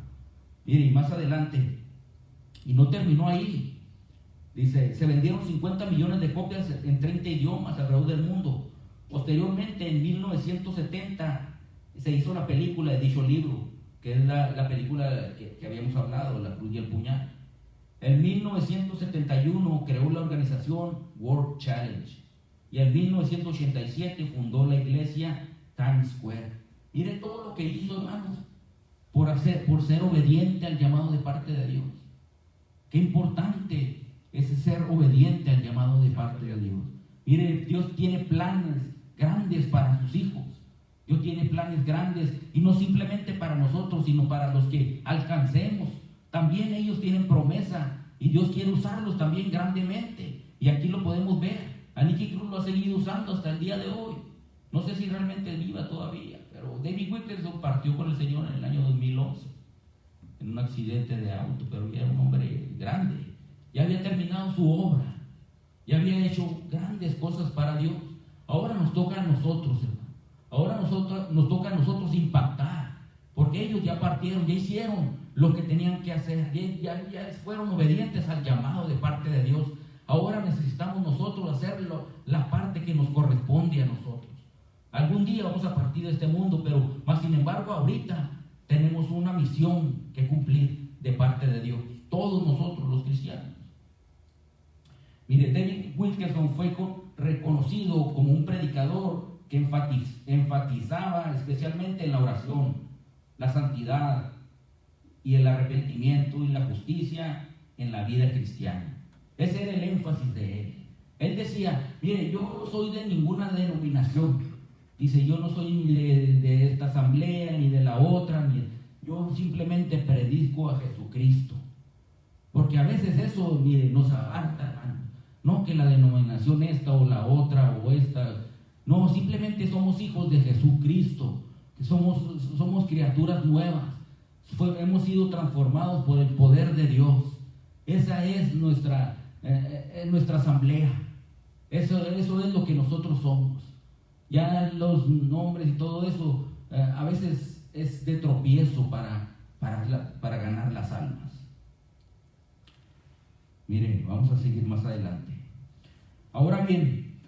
Mire, y más adelante, y no terminó ahí, dice, se vendieron 50 millones de copias en 30 idiomas alrededor del mundo. Posteriormente, en 1970, se hizo la película de dicho libro, que es la película que habíamos hablado, La Cruz y el Puñal. En 1971 creó la organización World Challenge, y en 1987 fundó la iglesia Times Square. Mire todo lo que hizo, hermanos, por ser obediente al llamado de parte de Dios. Qué importante es ser obediente al llamado de parte de Dios. Mire, Dios tiene planes grandes para sus hijos. Dios tiene planes grandes, y no simplemente para nosotros, sino para los que alcancemos. También ellos tienen promesa, y Dios quiere usarlos también grandemente. Y aquí lo podemos ver. A Nicky Cruz lo ha seguido usando hasta el día de hoy. No sé si realmente viva todavía, pero David Wilkerson partió con el Señor en el año 2011 en un accidente de auto, pero ya era un hombre grande. Ya había terminado su obra, ya había hecho grandes cosas para Dios. Ahora nos toca a nosotros, hermano. Ahora nos toca a nosotros impactar, porque ellos ya partieron, ya hicieron lo que tenían que hacer, ya fueron obedientes al llamado de parte de Dios. Ahora necesitamos nosotros hacerlo, la parte que nos corresponde a nosotros. Algún día vamos a partir de este mundo, pero más sin embargo ahorita tenemos una misión que cumplir de parte de Dios, todos nosotros los cristianos. Mire, David Wilkerson fue reconocido como un predicador que enfatizaba especialmente en la oración, la santidad y el arrepentimiento y la justicia en la vida cristiana. Ese era el énfasis de él. Él decía, mire, yo no soy de ninguna denominación. Dice, yo no soy ni de esta asamblea, ni de la otra, yo simplemente predico a Jesucristo. Porque a veces eso, mire, nos aparta, hermano. No que la denominación esta o la otra o esta. No, simplemente somos hijos de Jesucristo. Que somos criaturas nuevas. Hemos sido transformados por el poder de Dios. Esa es nuestra asamblea. Eso es lo que nosotros somos. Ya los nombres y todo eso a veces es de tropiezo para ganar las almas. Miren, vamos a seguir más adelante. Ahora bien,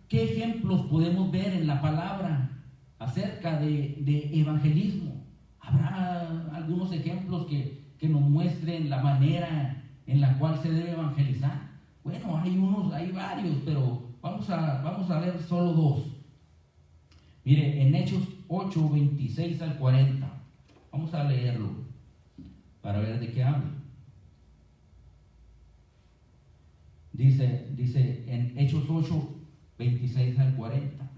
¿qué ejemplos podemos ver en la palabra acerca de evangelismo? ¿Habrá algunos ejemplos que nos muestren la manera en la cual se debe evangelizar? Bueno, hay varios, pero vamos a ver solo dos. Mire, en Hechos 8, 26 al 40, vamos a leerlo para ver de qué habla. Dice en Hechos 8, 26 al 40.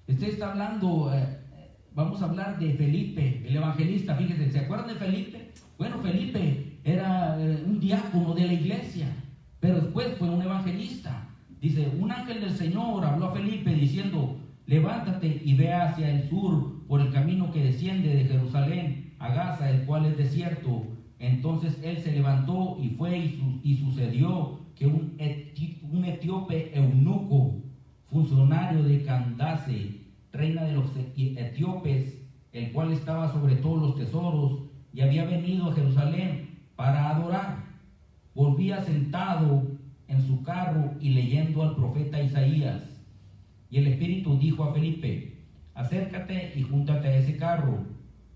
Este está hablando, vamos a hablar de Felipe, el evangelista. Fíjense, ¿se acuerdan de Felipe? Bueno, Felipe era un diácono de la iglesia, pero después fue un evangelista. Dice, un ángel del Señor habló a Felipe diciendo, levántate y ve hacia el sur por el camino que desciende de Jerusalén a Gaza, el cual es desierto. Entonces él se levantó y fue, y sucedió que un etíope eunuco, funcionario de Candace, reina de los etíopes, el cual estaba sobre todos los tesoros y había venido a Jerusalén para adorar, volvía sentado en su carro y leyendo al profeta Isaías. Y el Espíritu dijo a Felipe, acércate y júntate a ese carro.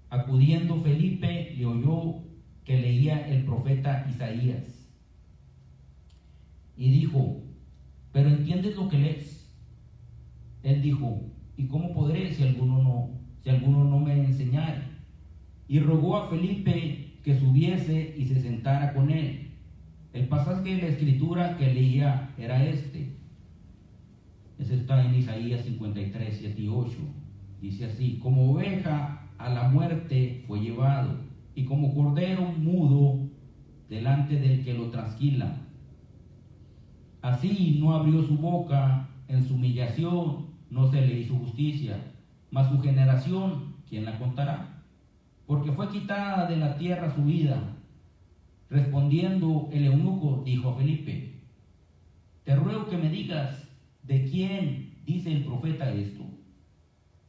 Acudiendo Felipe, le oyó que leía el profeta Isaías. Y dijo, ¿pero entiendes lo que lees? Él dijo, ¿y cómo podré si alguno no me enseñare? Y rogó a Felipe que subiese y se sentara con él. El pasaje de la escritura que leía era este. Eso está en Isaías 53, 7 y 8. Dice así: como oveja a la muerte fue llevado, y como cordero mudo delante del que lo trasquila. Así no abrió su boca, en su humillación no se le hizo justicia. Mas su generación, ¿quién la contará? Porque fue quitada de la tierra su vida. Respondiendo el eunuco, dijo a Felipe: te ruego que me digas, ¿de quién dice el profeta esto?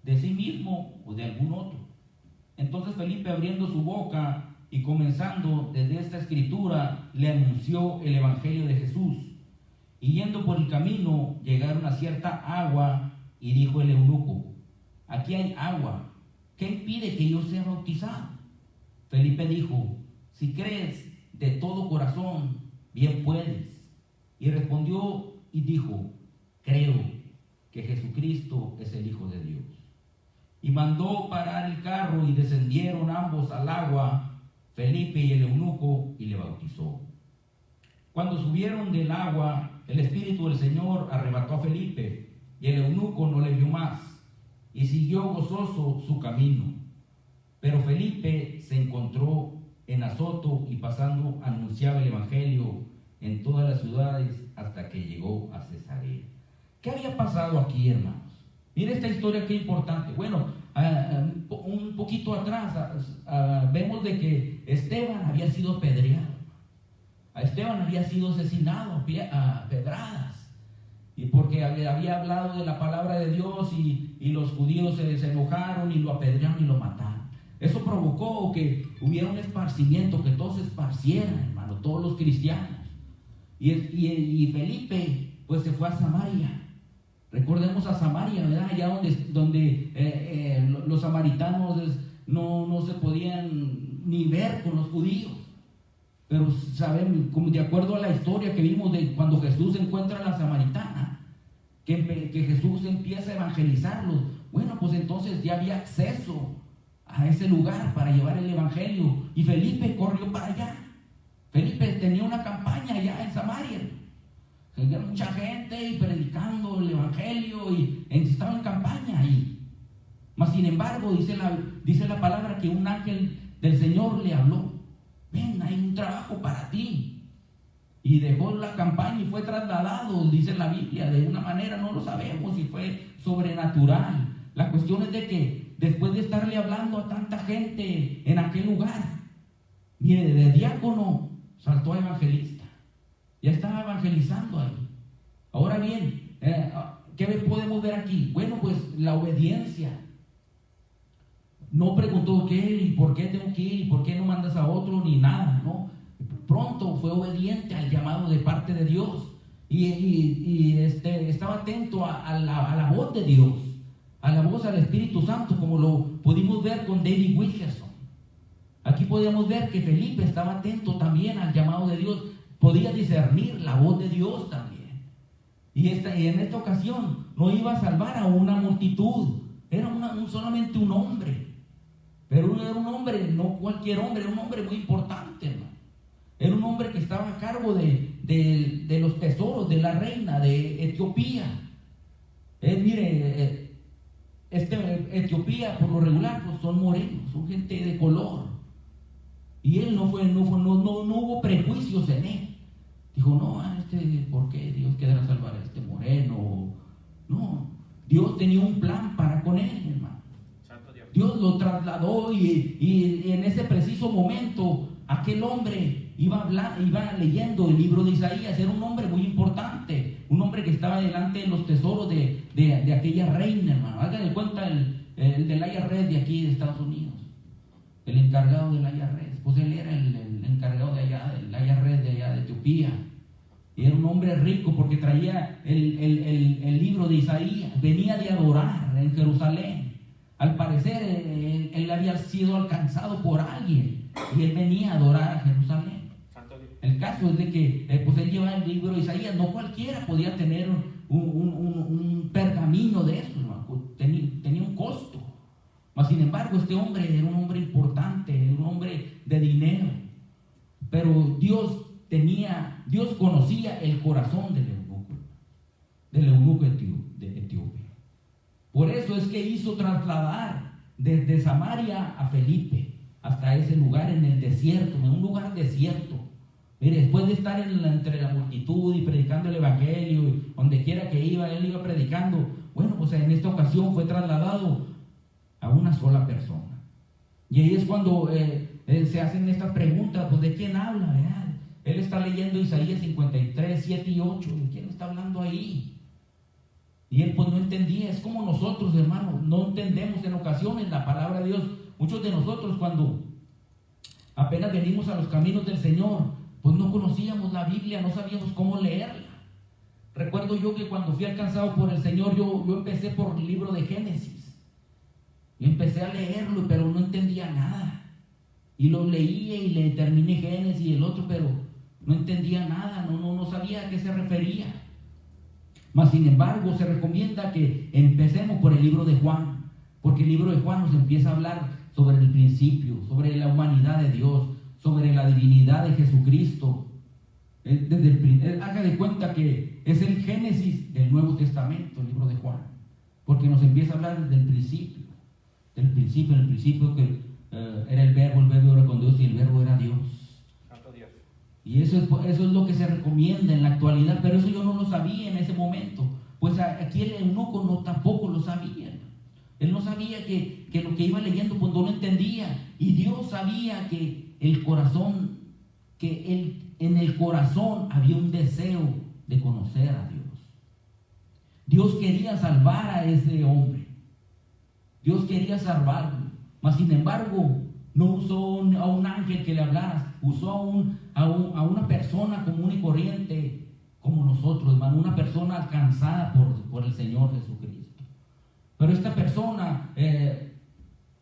¿De sí mismo o de algún otro? Entonces Felipe, abriendo su boca y comenzando desde esta escritura, le anunció el evangelio de Jesús. Y yendo por el camino, llegaron a cierta agua, y dijo el eunuco: aquí hay agua, ¿qué impide que yo sea bautizado? Felipe dijo: si crees de todo corazón, bien puedes. Y respondió y dijo: creo que Jesucristo es el Hijo de Dios. Y mandó parar el carro, y descendieron ambos al agua, Felipe y el eunuco, y le bautizó. Cuando subieron del agua, el Espíritu del Señor arrebató a Felipe, y el eunuco no le vio más, y siguió gozoso su camino. Pero Felipe se encontró en Azoto, y pasando anunciaba el evangelio en todas las ciudades hasta que llegó a Cesarea. ¿Qué había pasado aquí, hermanos? Mire esta historia, qué importante. Bueno, un poquito atrás vemos de que Esteban había sido apedreado. A Esteban había sido asesinado a pedradas, y porque había hablado de la palabra de Dios, y los judíos se enojaron y lo apedrearon y lo mataron. Eso provocó que hubiera un esparcimiento, que todos se esparcieran, hermano, todos los cristianos. Y Felipe pues se fue a Samaria. Recordemos a Samaria, ¿verdad? Allá donde los samaritanos no se podían ni ver con los judíos. Pero saben, como de acuerdo a la historia que vimos de cuando Jesús encuentra a la samaritana, que Jesús empieza a evangelizarlos, bueno, pues entonces ya había acceso a ese lugar para llevar el evangelio, y Felipe corrió para allá. Felipe tenía una campaña allá en Samaria. Había mucha gente y predicando el evangelio, y estaba en campaña ahí. Mas sin embargo, dice la palabra que un ángel del Señor le habló: ven, hay un trabajo para ti. Y dejó la campaña y fue trasladado, dice la Biblia, de una manera, no lo sabemos si fue sobrenatural. La cuestión es de que después de estarle hablando a tanta gente en aquel lugar, mire, de diácono saltó a evangelista. Ya estaba evangelizando ahí. Ahora bien, ¿qué podemos ver aquí? Bueno, pues la obediencia. No preguntó qué y por qué tengo que ir y por qué no mandas a otro ni nada, ¿no? Pronto fue obediente al llamado de parte de Dios, y estaba atento a la voz de Dios, a la voz del Espíritu Santo, como lo pudimos ver con David Wilkerson. Aquí podemos ver que Felipe estaba atento también al llamado de Dios, podía discernir la voz de Dios también. Y en esta ocasión no iba a salvar a una multitud, era solamente un hombre. Pero era un hombre, no cualquier hombre, era un hombre muy importante, hermano. Era un hombre que estaba a cargo de los tesoros de la reina de Etiopía. Mire, Etiopía por lo regular pues son morenos, son gente de color. Y él no hubo prejuicios en él. Dijo: no, ¿por qué Dios quiera salvar a este moreno? No, Dios tenía un plan para con él, hermano. Dios lo trasladó, y en ese preciso momento aquel hombre iba leyendo el libro de Isaías. Era un hombre muy importante, un hombre que estaba delante de los tesoros de aquella reina, hermano. Hagan de cuenta el del IRS de aquí de Estados Unidos, el encargado del IRS. Pues él era el encargado de allá, del IRS de allá de Etiopía. Y era un hombre rico porque traía el libro de Isaías. Venía de adorar en Jerusalén. Al parecer él había sido alcanzado por alguien, y él venía a adorar a Jerusalén. El caso es de que pues él llevaba el libro de Isaías. No cualquiera podía tener un pergamino de eso, ¿no? Tenía un costo. Mas sin embargo, este hombre era un hombre importante, era un hombre de dinero. Pero Dios conocía el corazón del eunuco Por eso es que hizo trasladar desde Samaria a Felipe hasta ese lugar en el desierto, en un lugar desierto. Mire, después de estar entre la multitud y predicando el evangelio, y donde quiera que iba, él iba predicando. Bueno, pues en esta ocasión fue trasladado a una sola persona. Y ahí es cuando se hacen estas preguntas, pues ¿de quién habla? ¿Verdad? Él está leyendo Isaías 53, 7 y 8. ¿De quién está hablando ahí? Y él pues no entendía. Es como nosotros, hermanos, no entendemos en ocasiones la palabra de Dios. Muchos de nosotros cuando apenas venimos a los caminos del Señor, pues no conocíamos la Biblia, no sabíamos cómo leerla. Recuerdo yo que cuando fui alcanzado por el Señor, yo empecé por el libro de Génesis. Y empecé a leerlo, pero no entendía nada. Y lo leía y le terminé Génesis y el otro, pero no entendía nada, no sabía a qué se refería. Mas sin embargo, se recomienda que empecemos por el libro de Juan, porque el libro de Juan nos empieza a hablar sobre el principio, sobre la humanidad de Dios, sobre la divinidad de Jesucristo. Haga de cuenta que es el Génesis del Nuevo Testamento, el libro de Juan, porque nos empieza a hablar desde el principio. En el principio que era el verbo era con Dios y el verbo era Dios. Santo Dios. Y eso es lo que se recomienda en la actualidad, pero eso yo no lo sabía en ese momento. Pues aquí el eunuco tampoco lo sabía. Él no sabía que lo que iba leyendo pues no lo entendía. Y Dios sabía que el corazón, en el corazón había un deseo de conocer a Dios. Dios quería salvar a ese hombre. Dios quería salvarlo. Mas sin embargo, no usó a un ángel que le hablara, usó a una persona común y corriente como nosotros, hermano, una persona alcanzada por el Señor Jesucristo. Pero esta persona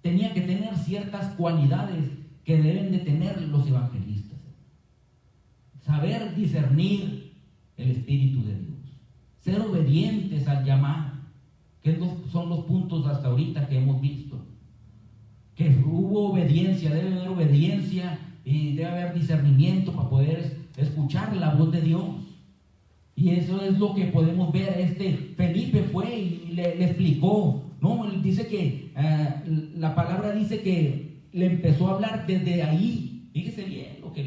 tenía que tener ciertas cualidades que deben de tener los evangelistas. Saber discernir el Espíritu de Dios, ser obedientes al llamado, que son los puntos hasta ahorita que hemos visto. Que hubo obediencia, debe haber obediencia y debe haber discernimiento para poder escuchar la voz de Dios. Y eso es lo que podemos ver. Felipe fue y le explicó. No, él dice que la palabra dice que le empezó a hablar desde ahí. Fíjese bien lo que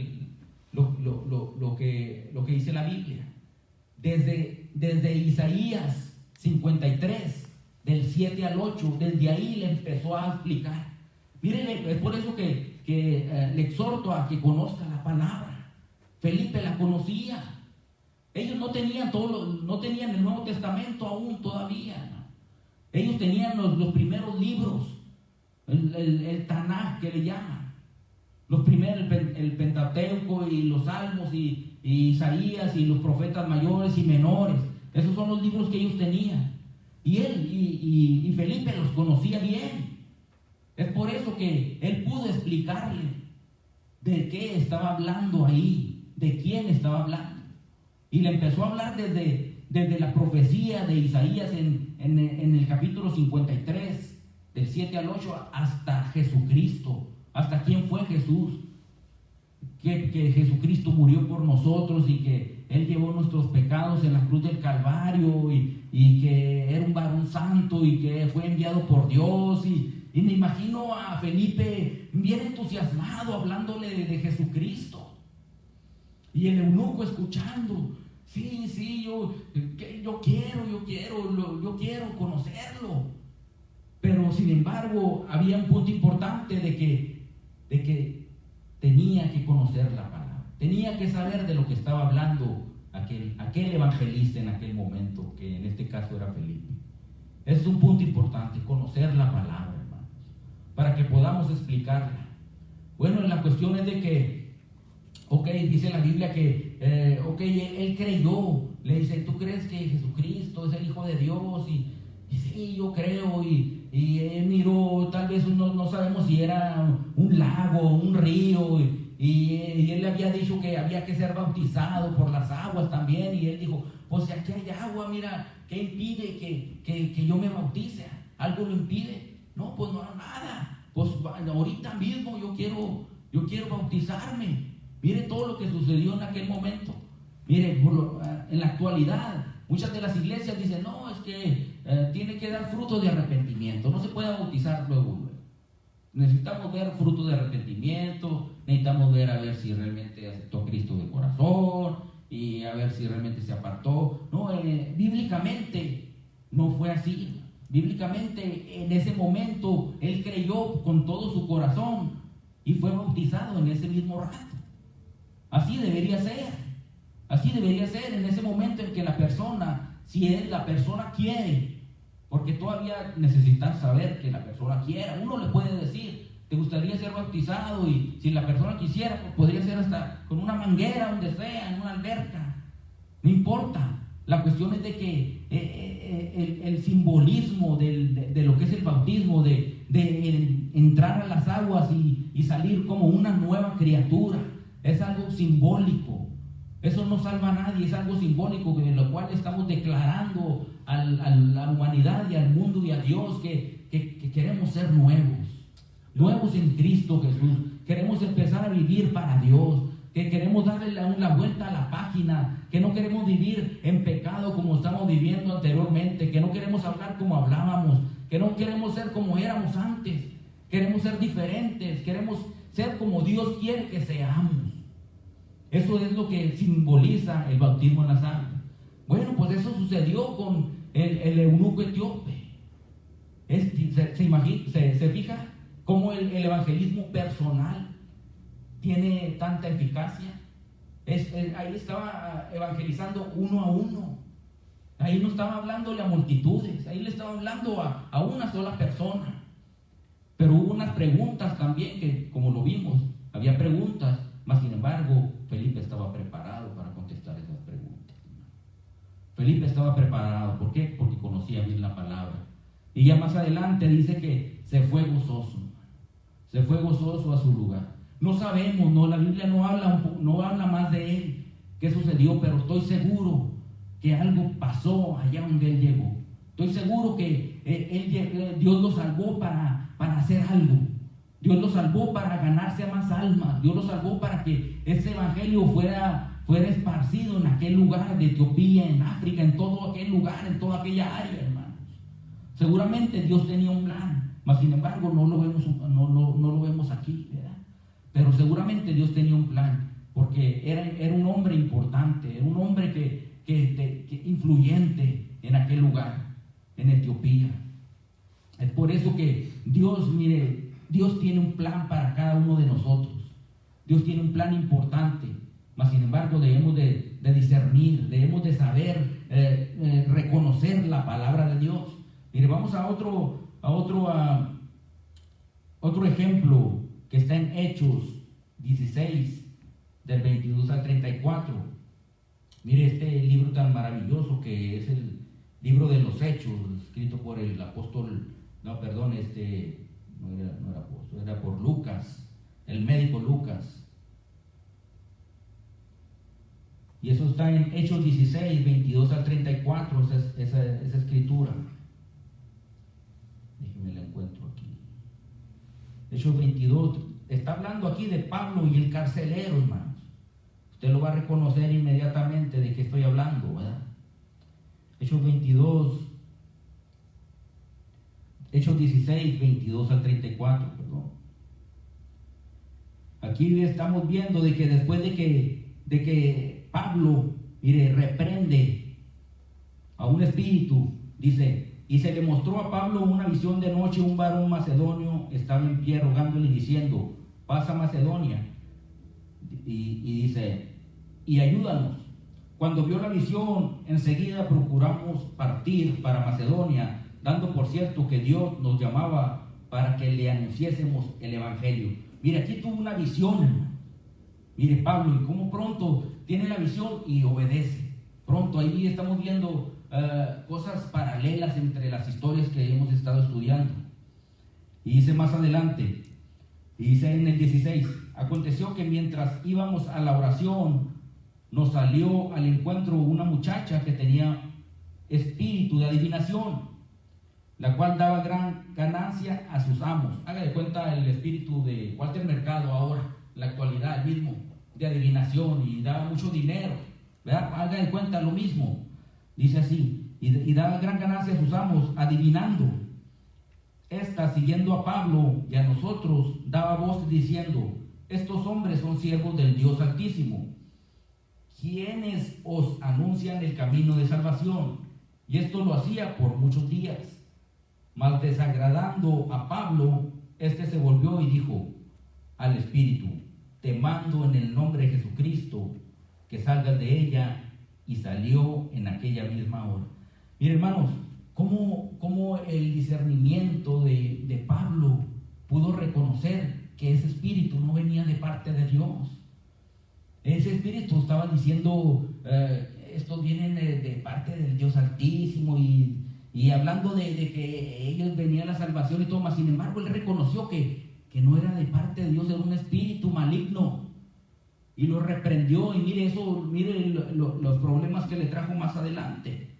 dice la Biblia. Desde Isaías 53, del 7 al 8, desde ahí le empezó a explicar. Miren, es por eso que le exhorto a que conozca la palabra. Felipe la conocía. Ellos no tenían el Nuevo Testamento aún todavía, ¿no? Ellos tenían los primeros libros, el Tanaj que le llaman, los primeros, el Pentateuco y los Salmos y Isaías y los profetas mayores y menores. Esos son los libros que ellos tenían. Y él y Felipe los conocía bien. Es por eso que él pudo explicarle de qué estaba hablando ahí, de quién estaba hablando. Y le empezó a hablar desde la profecía de Isaías en el capítulo 53, del 7 al 8, hasta Jesucristo, hasta quién fue Jesús. Que Jesucristo murió por nosotros y que Él llevó nuestros pecados en la cruz del Calvario y que era un varón santo y que fue enviado por Dios. Y me imagino a Felipe bien entusiasmado hablándole de Jesucristo. Y el eunuco escuchando. Sí, yo quiero conocerlo. Pero sin embargo, había un punto importante de que tenía que conocer la palabra. Tenía que saber de lo que estaba hablando aquel evangelista en aquel momento, que en este caso era Felipe. Ese es un punto importante, conocer la palabra, hermanos, para que podamos explicarla. Bueno, la cuestión es de que dice la Biblia que él creyó, le dice, ¿tú crees que Jesucristo es el Hijo de Dios? Y sí, yo creo, y él miró, tal vez no sabemos si era un lago, un río, y él le había dicho que había que ser bautizado por las aguas también, y él dijo, pues si aquí hay agua, mira, ¿qué impide que yo me bautice? ¿Algo lo impide? No, pues no, nada, pues ahorita mismo yo quiero bautizarme. Mire todo lo que sucedió en aquel momento. Mire, en la actualidad, muchas de las iglesias dicen, no, es que tiene que dar fruto de arrepentimiento. No se puede bautizar luego. Necesitamos ver fruto de arrepentimiento, necesitamos ver a ver si realmente aceptó a Cristo de corazón y a ver si realmente se apartó. No, bíblicamente no fue así. Bíblicamente en ese momento él creyó con todo su corazón y fue bautizado en ese mismo rato. Así debería ser. Así debería ser en ese momento en que la persona, si la persona quiere, porque todavía necesitas saber que la persona quiera. Uno le puede decir, ¿te gustaría ser bautizado? Y si la persona quisiera, pues podría ser hasta con una manguera, donde sea, en una alberca. No importa. La cuestión es de que el simbolismo de lo que es el bautismo, de entrar a las aguas y salir como una nueva criatura, es algo simbólico. Eso no salva a nadie, es algo simbólico en lo cual estamos declarando a la humanidad y al mundo y a Dios que queremos ser nuevos en Cristo Jesús. Queremos empezar a vivir para Dios, que queremos darle la vuelta a la página, que no queremos vivir en pecado como estamos viviendo anteriormente, que no queremos hablar como hablábamos, que no queremos ser como éramos antes, queremos ser diferentes, queremos ser como Dios quiere que seamos. Eso es lo que simboliza el bautismo en la sangre. Bueno, pues eso sucedió con el eunuco etíope. Se fija cómo el evangelismo personal tiene tanta eficacia. Ahí estaba evangelizando uno a uno. Ahí no estaba hablándole a multitudes, ahí le estaba hablando a una sola persona. Pero hubo unas preguntas también que, como lo vimos, había preguntas, mas sin embargo, Felipe estaba preparado para contestar esas preguntas. Felipe estaba preparado, ¿por qué? Porque conocía bien la palabra. Y ya más adelante dice que se fue gozoso a su lugar. No sabemos, no, la Biblia no habla más de él, qué sucedió, pero estoy seguro que algo pasó allá donde él llegó. Estoy seguro que Dios lo salvó para hacer algo. Dios lo salvó para ganarse a más almas. Dios lo salvó para que ese evangelio fuera esparcido en aquel lugar de Etiopía, en África, en todo aquel lugar, en toda aquella área, hermanos. Seguramente Dios tenía un plan, mas sin embargo no lo vemos aquí, ¿verdad? Pero seguramente Dios tenía un plan, porque era un hombre importante, era un hombre que influyente en aquel lugar, en Etiopía. Es por eso que Dios tiene un plan para cada uno de nosotros. Dios tiene un plan importante, mas sin embargo debemos de discernir, debemos de saber reconocer la palabra de Dios. Mire, vamos a otro ejemplo que está en Hechos 16, del 22 al 34. Mire este libro tan maravilloso que es el libro de los Hechos, escrito por el apóstol, no era apóstol, era por Lucas, el médico Lucas. Y eso está en Hechos 16, 22 al 34, esa escritura. Déjenme la encuentro aquí. Hechos 22, está hablando aquí de Pablo y el carcelero, hermanos. Usted lo va a reconocer inmediatamente de qué estoy hablando, ¿verdad? Hechos 16, 22 al 34, perdón. Aquí estamos viendo de que después de que Pablo, mire, reprende a un espíritu, dice, y se le mostró a Pablo una visión de noche, un varón macedonio estaba en pie rogándole y diciendo, pasa a Macedonia, y dice, y ayúdanos. Cuando vio la visión, enseguida procuramos partir para Macedonia, dando por cierto que Dios nos llamaba para que le anunciésemos el evangelio. Mire, aquí tuvo una visión, hermano. Mire, Pablo, y cómo pronto tiene la visión y obedece. Pronto, ahí estamos viendo cosas paralelas entre las historias que hemos estado estudiando. Y dice más adelante, y dice en el 16, aconteció que mientras íbamos a la oración, nos salió al encuentro una muchacha que tenía espíritu de adivinación, la cual daba gran ganancia a sus amos. Haga de cuenta el espíritu de Walter Mercado ahora, en la actualidad, el mismo, de adivinación, y daba mucho dinero, ¿verdad? Haga de cuenta lo mismo. Dice así, y daba gran ganancia a sus amos, adivinando. Esta, siguiendo a Pablo y a nosotros, daba voces diciendo: estos hombres son siervos del Dios Altísimo, quienes os anuncian el camino de salvación. Y esto lo hacía por muchos días. Mas desagradando a Pablo, este se volvió y dijo al Espíritu: te mando en el nombre de Jesucristo que salgas de ella. Y salió en aquella misma hora. Miren, hermanos, cómo el discernimiento de Pablo pudo reconocer que ese espíritu no venía de parte de Dios. Ese espíritu estaba diciendo, estos vienen de parte del Dios Altísimo, y hablando de que ellos venían a la salvación y todo más. Sin embargo, él reconoció que no era de parte de Dios, era un espíritu maligno. Y lo reprendió, y mire los problemas que le trajo más adelante.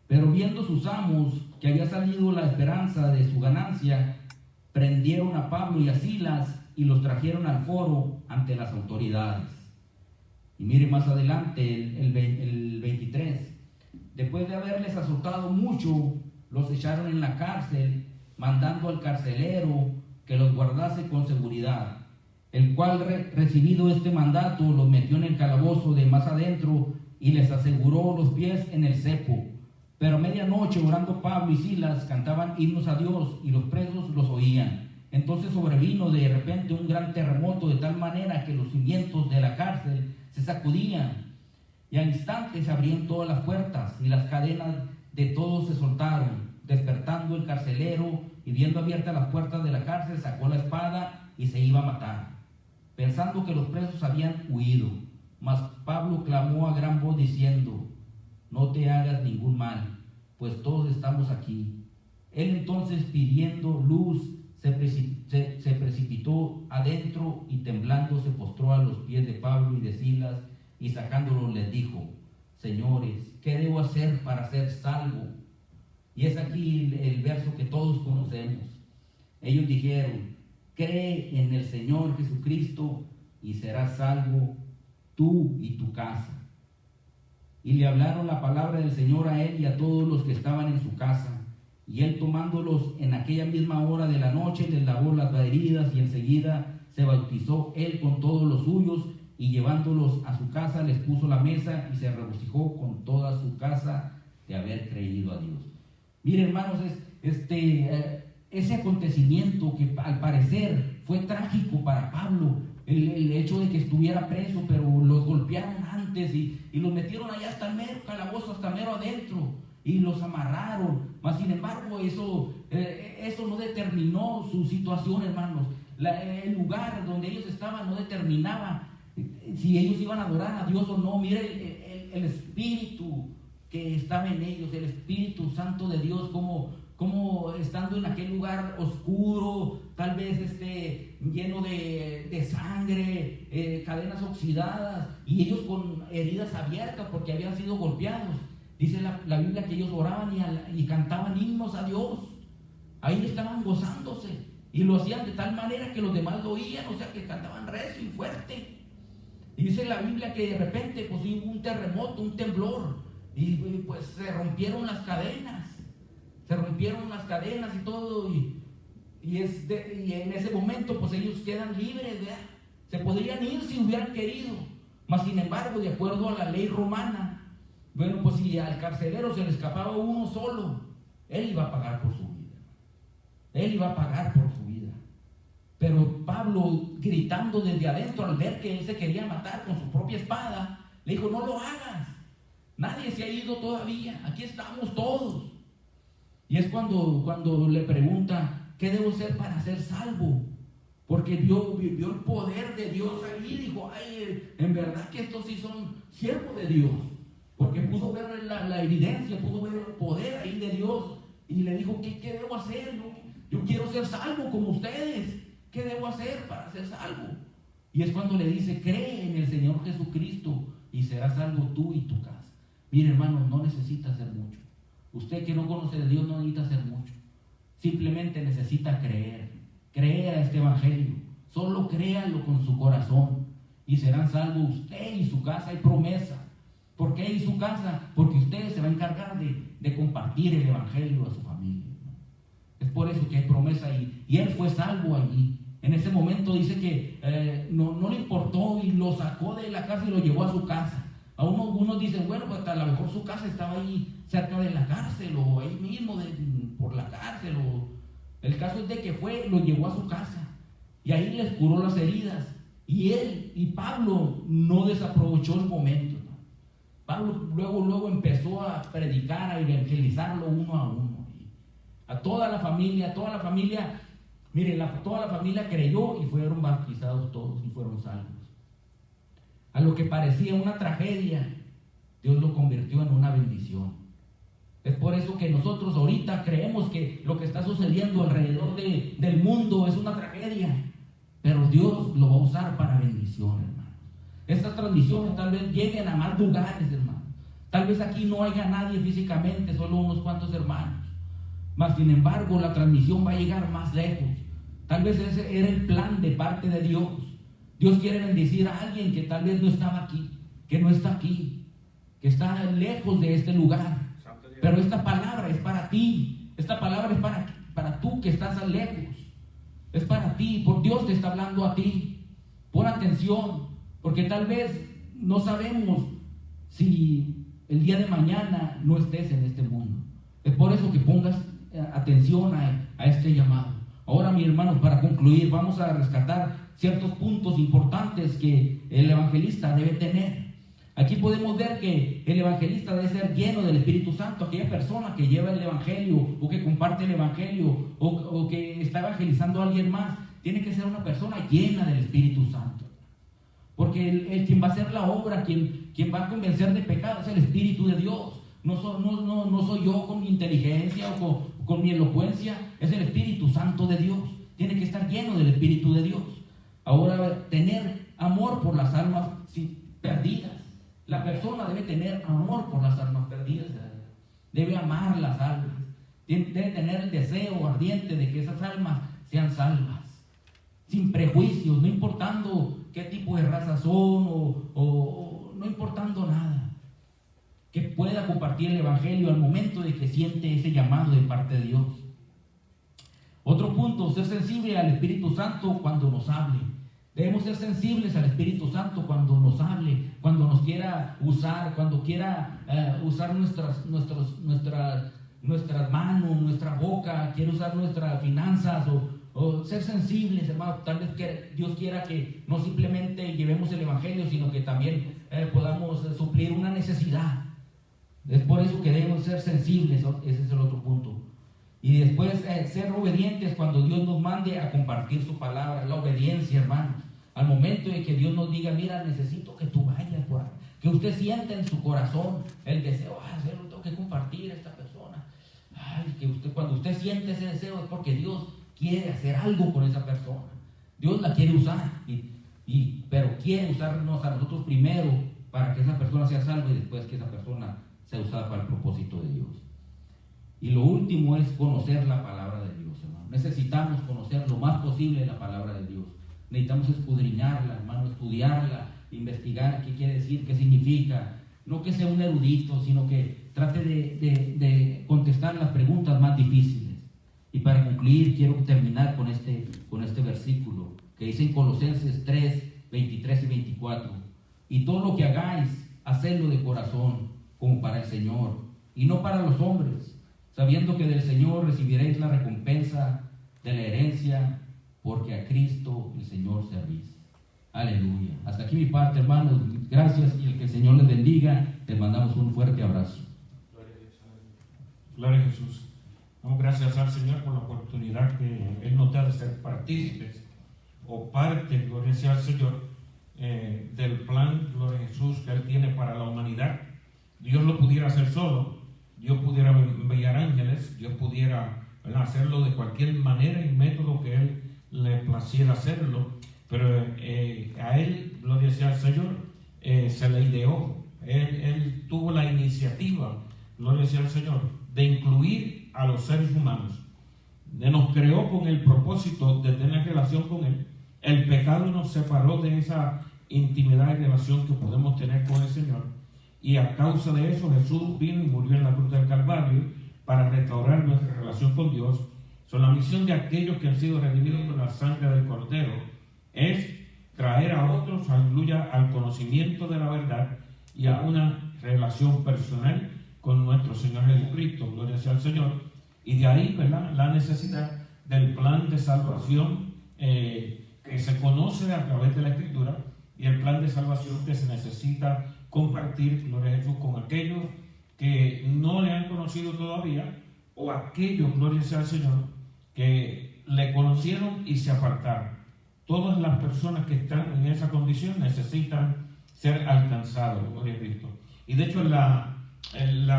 Pero viendo sus amos que había salido la esperanza de su ganancia, prendieron a Pablo y a Silas y los trajeron al foro ante las autoridades. Y mire más adelante el 23. Después de haberles azotado mucho, los echaron en la cárcel, mandando al carcelero que los guardase con seguridad, el cual, recibido este mandato, los metió en el calabozo de más adentro y les aseguró los pies en el cepo. Pero a medianoche, orando Pablo y Silas, cantaban himnos a Dios, y los presos los oían. Entonces sobrevino de repente un gran terremoto, de tal manera que los cimientos de la cárcel se sacudían, y al instante se abrían todas las puertas, y las cadenas de todos se soltaron. Despertando el carcelero y viendo abiertas las puertas de la cárcel, sacó la espada y se iba a matar, pensando que los presos habían huido. Mas Pablo clamó a gran voz diciendo: no te hagas ningún mal, pues todos estamos aquí. Él entonces, pidiendo luz, se precipitó adentro, y temblando se postró a los pies de Pablo y de Silas, y sacándolos les dijo: señores, ¿qué debo hacer para ser salvo? Y es aquí el verso que todos conocemos. Ellos dijeron: cree en el Señor Jesucristo y serás salvo tú y tu casa. Y le hablaron la palabra del Señor a él y a todos los que estaban en su casa. Y él, tomándolos en aquella misma hora de la noche, les lavó las heridas, y enseguida se bautizó él con todos los suyos, y llevándolos a su casa les puso la mesa, y se regocijó con toda su casa de haber creído a Dios. Miren, hermanos, ese acontecimiento que al parecer fue trágico para Pablo, el hecho de que estuviera preso, pero los golpearon antes y los metieron allá hasta el mero calabozo, hasta mero adentro, y los amarraron. Mas sin embargo, eso no determinó su situación, hermanos. El lugar donde ellos estaban no determinaba si ellos iban a adorar a Dios o no. Mire el espíritu que estaba en ellos, el Espíritu Santo de Dios, como estando en aquel lugar oscuro, tal vez lleno de sangre, cadenas oxidadas, y ellos con heridas abiertas porque habían sido golpeados. Dice la Biblia que ellos oraban y cantaban himnos a Dios. Ahí estaban gozándose, y lo hacían de tal manera que los demás lo oían, o sea que cantaban recio y fuerte. Y dice la Biblia que de repente pues hubo un terremoto, un temblor, y pues se rompieron las cadenas y todo, y en ese momento pues ellos quedan libres, ¿verdad? Se podrían ir si hubieran querido, mas sin embargo, de acuerdo a la ley romana, bueno, pues si al carcelero se le escapaba uno solo, él iba a pagar por su vida. Pero Pablo, gritando desde adentro al ver que él se quería matar con su propia espada, le dijo: no lo hagas, nadie se ha ido todavía, aquí estamos todos. Y es cuando le pregunta: ¿qué debo hacer para ser salvo? Porque vio el poder de Dios ahí, dijo: ay, en verdad que estos sí son siervos de Dios, porque pudo ver la evidencia, pudo ver el poder ahí de Dios, y le dijo: ¿qué debo hacer? Yo quiero ser salvo como ustedes. ¿Qué debo hacer para ser salvo? Y es cuando le dice: cree en el Señor Jesucristo y serás salvo tú y tu casa. Mire, hermanos, no necesita hacer mucho. Usted que no conoce de Dios no necesita hacer mucho. Simplemente necesita creer a este evangelio. Solo créalo con su corazón y serán salvos usted y su casa. Hay promesa. ¿Por qué en su casa? Porque usted se va a encargar de compartir el evangelio a su familia. Es por eso que hay promesa ahí. Y él fue salvo allí. En ese momento dice que no le importó y lo sacó de la casa y lo llevó a su casa. A unos dicen, bueno, pues a lo mejor su casa estaba ahí cerca de la cárcel o ahí mismo por la cárcel. El caso es de que lo llevó a su casa y ahí les curó las heridas. Y él y Pablo no desaprovechó el momento. Pablo luego empezó a predicar, a evangelizarlo uno a uno. A toda la familia, miren, toda la familia creyó y fueron bautizados todos y fueron salvos. A lo que parecía una tragedia, Dios lo convirtió en una bendición. Es por eso que nosotros ahorita creemos que lo que está sucediendo alrededor del mundo es una tragedia, pero Dios lo va a usar para bendición, hermano. Estas transmisiones tal vez lleguen a más lugares, hermano. Tal vez aquí no haya nadie físicamente, solo unos cuantos hermanos. Mas sin embargo, la transmisión va a llegar más lejos. Tal vez ese era el plan de parte de Dios. Dios quiere bendecir a alguien que tal vez no estaba aquí, que no está aquí, que está lejos de este lugar. Pero esta palabra es para ti. Esta palabra es para tú que estás lejos. Es para ti, por Dios te está hablando a ti. Pon atención, porque tal vez no sabemos si el día de mañana no estés en este mundo. Es por eso que pongas atención a este llamado. Ahora, mis hermanos, para concluir, vamos a rescatar ciertos puntos importantes que el evangelista debe tener. Aquí podemos ver que el evangelista debe ser lleno del Espíritu Santo. Aquella persona que lleva el evangelio o que comparte el evangelio o que está evangelizando a alguien más, tiene que ser una persona llena del Espíritu Santo. Porque el quien va a hacer la obra, quien va a convencer de pecado, es el Espíritu de Dios. No soy yo con mi inteligencia o con mi elocuencia, es el Espíritu Santo de Dios. Tiene que estar lleno del Espíritu de Dios. Ahora, tener amor por las almas perdidas. La persona debe tener amor por las almas perdidas. Debe amar las almas. Debe tener el deseo ardiente de que esas almas sean salvas. Sin prejuicios, no importando qué tipo de raza son o no importando nada. Que pueda compartir el evangelio al momento de que siente ese llamado de parte de Dios. Otro punto, ser sensible al Espíritu Santo cuando nos hable. Debemos ser sensibles al Espíritu Santo cuando nos hable, cuando nos quiera usar, cuando quiera usar nuestras manos, nuestra boca, quiere usar nuestras finanzas o ser sensibles, hermano. Tal vez que Dios quiera que no simplemente llevemos el evangelio, sino que también podamos suplir una necesidad. Es por eso que debemos ser sensibles, ese es el otro punto. Y después ser obedientes cuando Dios nos mande a compartir su palabra, la obediencia, hermanos. Al momento de que Dios nos diga, mira, necesito que tú vayas por ahí, que usted sienta en su corazón el deseo, hacerlo, tengo que compartir a esta persona. Cuando usted siente ese deseo es porque Dios quiere hacer algo con esa persona. Dios la quiere usar, pero quiere usarnos a nosotros primero para que esa persona sea salva y después que esa persona sea usada para el propósito de Dios. Y lo último es conocer la palabra de Dios, hermano. Necesitamos conocer lo más posible la palabra de Dios. Necesitamos escudriñarla, hermano, estudiarla, investigar qué quiere decir, qué significa. No que sea un erudito, sino que trate de contestar las preguntas más difíciles. Y para concluir, quiero terminar con este versículo que dice en Colosenses 3, 23 y 24. Y todo lo que hagáis, hacedlo de corazón, como para el Señor, y no para los hombres, sabiendo que del Señor recibiréis la recompensa de la herencia, porque a Cristo el Señor servís. Aleluya. Hasta aquí mi parte, hermanos. Gracias y que el Señor les bendiga. Les mandamos un fuerte abrazo. Gloria a Jesús. Damos gracias al Señor por la oportunidad que Él nos da de ser partícipes o parte, gloria sea al Señor, del plan, gloria a Jesús, que Él tiene para la humanidad. Dios lo pudiera hacer solo, Dios pudiera enviar ángeles, Dios pudiera hacerlo de cualquier manera y método que Él le placiera hacerlo, pero a Él, gloria sea al Señor, se le ideó, Él tuvo la iniciativa, gloria sea al Señor, de incluir a los seres humanos. Nos creó con el propósito de tener relación con Él. El pecado nos separó de esa intimidad y relación que podemos tener con el Señor. y a causa de eso Jesús vino y murió en la cruz del Calvario para restaurar nuestra relación con Dios. La misión de aquellos que han sido redimidos por la sangre del Cordero es traer a otros, aleluya, al conocimiento de la verdad y a una relación personal con nuestro Señor Jesucristo. Gloria sea al Señor. Y de ahí, ¿verdad?, la necesidad del plan de salvación que se conoce a través de la Escritura, y el plan de salvación que se necesita compartir, gloria a Jesús, con aquellos que no le han conocido todavía, o aquellos, gloria sea al Señor, que le conocieron y se apartaron. Todas las personas que están en esa condición necesitan ser alcanzados, gloria a Cristo. Y de hecho la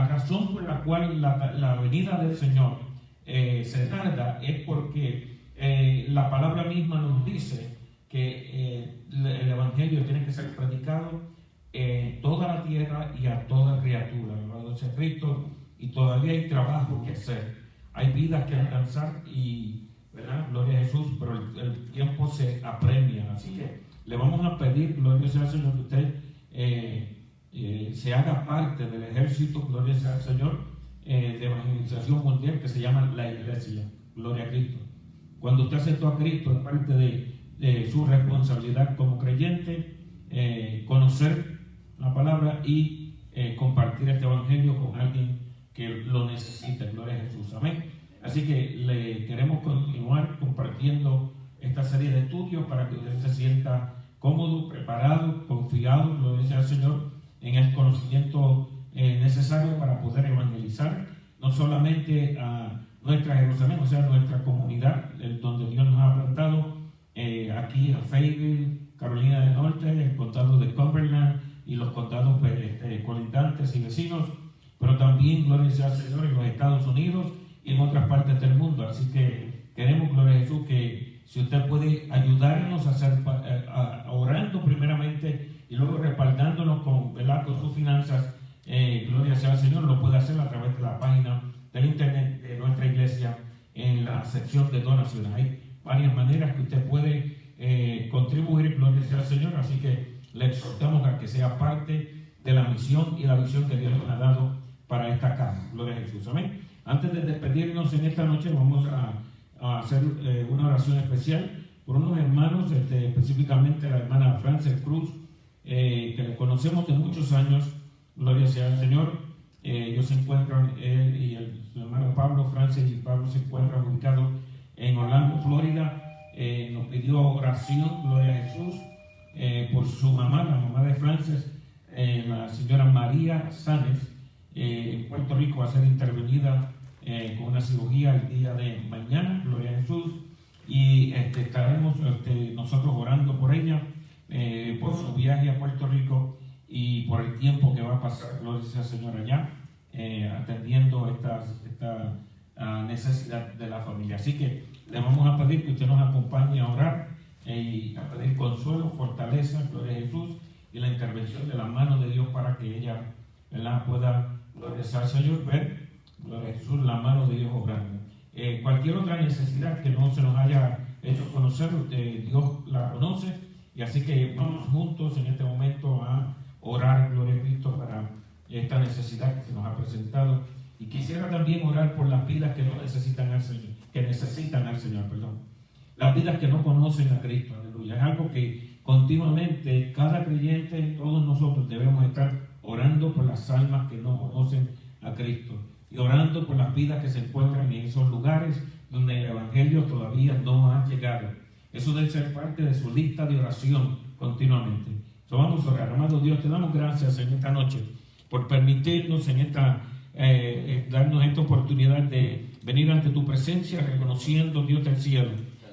razón por la cual la venida del Señor se tarda es porque la palabra misma nos dice que el Evangelio tiene que ser predicado en toda la tierra y a toda criatura, alabado sea Cristo, y todavía hay trabajo que hacer, hay vidas que alcanzar y, ¿verdad?, gloria a Jesús, pero el tiempo se apremia, así que le vamos a pedir, gloria sea al Señor, que usted se haga parte del ejército, gloria sea al Señor, de evangelización mundial que se llama la Iglesia, gloria a Cristo. Cuando usted aceptó a Cristo, es parte de su responsabilidad como creyente, conocer la palabra y compartir este evangelio con alguien que lo necesita. Gloria a Jesús, amén. Así que le queremos continuar compartiendo esta serie de estudios para que usted se sienta cómodo, preparado, confiado, gloria sea al Señor, en el conocimiento necesario para poder evangelizar no solamente a nuestra Jerusalén, o sea, nuestra comunidad, donde Dios nos ha plantado, aquí a Fayetteville, Carolina del Norte, el condado de Cumberland y los condados colindantes y vecinos, pero también, gloria sea al Señor, en los Estados Unidos y en otras partes del mundo. Así que queremos, gloria a Jesús, que si usted puede ayudarnos a hacer, orando primeramente y luego respaldándonos con sus finanzas, gloria sea al Señor, lo puede hacer a través de la página del internet de nuestra iglesia en la sección de donaciones. Hay varias maneras que usted puede contribuir, gloria sea al Señor, así que le exhortamos a que sea parte de la misión y la visión que Dios nos ha dado para esta casa. Gloria a Jesús, amén. Antes de despedirnos en esta noche, vamos a hacer una oración especial por unos hermanos, específicamente la hermana Frances Cruz, que le conocemos de muchos años, gloria sea al Señor. Ellos se encuentran, él y su hermano Pablo, Frances y Pablo se encuentran ubicados en Orlando, Florida. Nos pidió oración, gloria a Jesús, por su mamá, la mamá de Frances, la señora María Sáenz, en Puerto Rico, va a ser intervenida con una cirugía el día de mañana, gloria a Jesús, y estaremos nosotros orando por ella, por su viaje a Puerto Rico y por el tiempo que va a pasar, gloria sea al Señor, allá, atendiendo esta necesidad de la familia. Así que le vamos a pedir que usted nos acompañe a orar y a pedir consuelo, fortaleza, gloria a Jesús, y la intervención de la mano de Dios para que ella, ¿verdad?, pueda, gloria sea al Señor, ver, gloria a Jesús, la mano de Dios obrando. Cualquier otra necesidad que no se nos haya hecho conocer, Dios la conoce, y así que vamos juntos en este momento a orar, gloria a Cristo, para esta necesidad que se nos ha presentado. Y quisiera también orar por las vidas que no necesitan al Señor, las vidas que no conocen a Cristo, aleluya. Es algo que continuamente cada creyente, todos nosotros debemos estar orando por las almas que no conocen a Cristo y orando por las vidas que se encuentran en esos lugares donde el Evangelio todavía no ha llegado. Eso debe ser parte de su lista de oración continuamente. Vamos a orar. Amado Dios, te damos gracias en esta noche por permitirnos darnos esta oportunidad de venir ante tu presencia, reconociendo, Dios del cielo,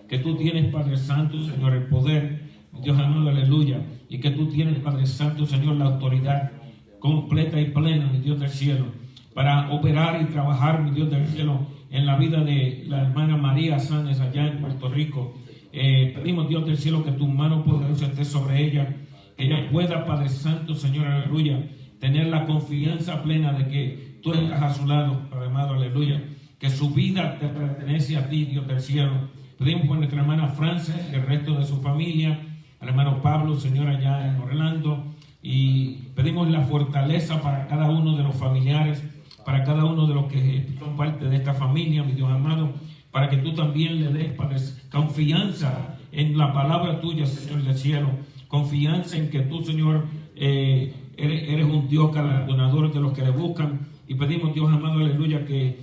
que tú tienes, Padre Santo, Señor, el poder, Dios amado, aleluya, y que tú tienes, Padre Santo, Señor, la autoridad completa y plena, mi Dios del cielo, para operar y trabajar, mi Dios del cielo, en la vida de la hermana María Sáenz allá en Puerto Rico. Pedimos, Dios del cielo, que tu mano poderosa esté sobre ella, que ella pueda, Padre Santo, Señor, aleluya, tener la confianza plena de que tú estás a su lado, Padre amado, aleluya, que su vida te pertenece a ti, Dios del cielo. Pedimos por nuestra hermana Frances, el resto de su familia, al hermano Pablo, Señor, allá en Orlando, y pedimos la fortaleza para cada uno de los familiares, para cada uno de los que son parte de esta familia, mi Dios amado, para que tú también le des, Padre, confianza en la palabra tuya, Señor del cielo, confianza en que tú, Señor, eres un Dios galardonador de los que le buscan, y pedimos, Dios amado, aleluya, que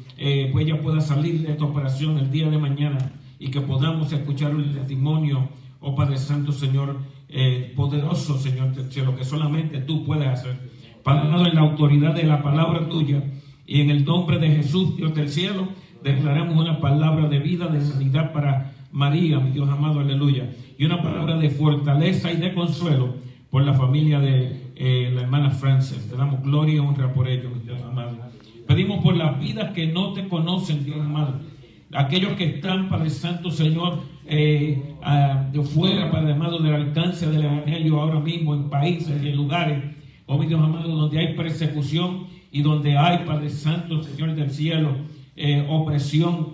pues ella pueda salir de esta operación el día de mañana y que podamos escuchar el testimonio, oh Padre Santo, Señor, poderoso, Señor del cielo, que solamente tú puedes hacer. Padre amado, en la autoridad de la palabra tuya y en el nombre de Jesús, Dios del cielo, declaramos una palabra de vida, de sanidad para María, mi Dios amado, aleluya, y una palabra de fortaleza y de consuelo por la familia de la hermana Frances. Te damos gloria y honra por ello, mi Dios amado. Pedimos por las vidas que no te conocen, Dios amado, aquellos que están, Padre Santo, Señor, de fuera, Padre amado, del alcance del Evangelio ahora mismo, en países y en lugares, oh mi Dios amado, donde hay persecución y donde hay, Padre Santo, Señor del cielo, opresión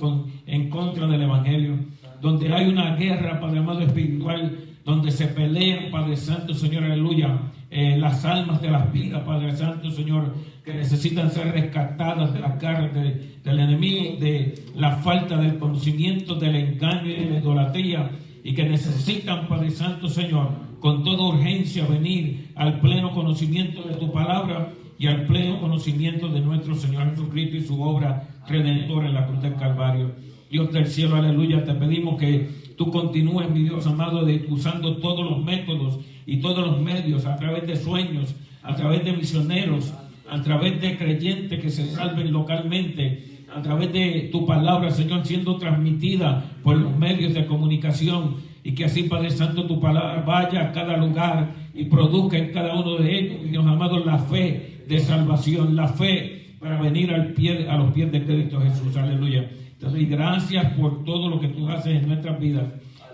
en contra del Evangelio, donde hay una guerra, Padre amado, espiritual, donde se pelean, Padre Santo, Señor, aleluya, las almas de las vidas, Padre Santo, Señor, que necesitan ser rescatadas de las garras del enemigo, de la falta del conocimiento, del engaño y de la idolatría, y que necesitan, Padre Santo, Señor, con toda urgencia venir al pleno conocimiento de tu palabra y al pleno conocimiento de nuestro Señor Jesucristo y su obra redentora en la cruz del Calvario. Dios del cielo, aleluya, te pedimos que tú continúes, mi Dios amado, usando todos los métodos y todos los medios, a través de sueños, a través de misioneros, a través de creyentes que se salven localmente, a través de tu palabra, Señor, siendo transmitida por los medios de comunicación, y que así, Padre Santo, tu palabra vaya a cada lugar y produzca en cada uno de ellos, mi Dios amado, la fe de salvación, la fe para venir a los pies de Cristo Jesús, aleluya. Te doy gracias por todo lo que tú haces en nuestras vidas.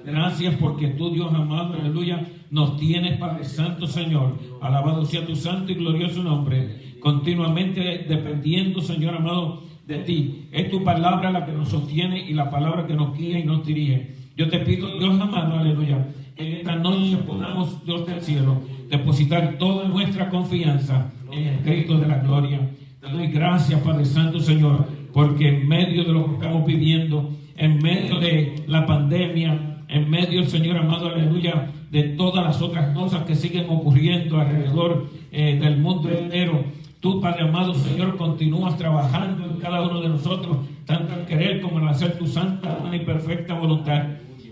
Gracias porque tú, Dios amado, aleluya, nos tienes, Padre Santo, Señor. Alabado sea tu santo y glorioso nombre. Continuamente dependiendo, Señor amado, de ti. Es tu palabra la que nos sostiene y la palabra que nos guía y nos dirige. Yo te pido, Dios amado, aleluya, que en esta noche podamos, Dios del cielo, depositar toda nuestra confianza en el Cristo de la gloria. Te doy gracias, Padre Santo, Señor, porque en medio de lo que estamos viviendo, en medio de la pandemia, en medio, Señor amado, aleluya, de todas las otras cosas que siguen ocurriendo alrededor del mundo entero, tú, Padre amado, Señor, continúas trabajando en cada uno de nosotros, tanto al querer como al hacer tu santa, buena y perfecta voluntad.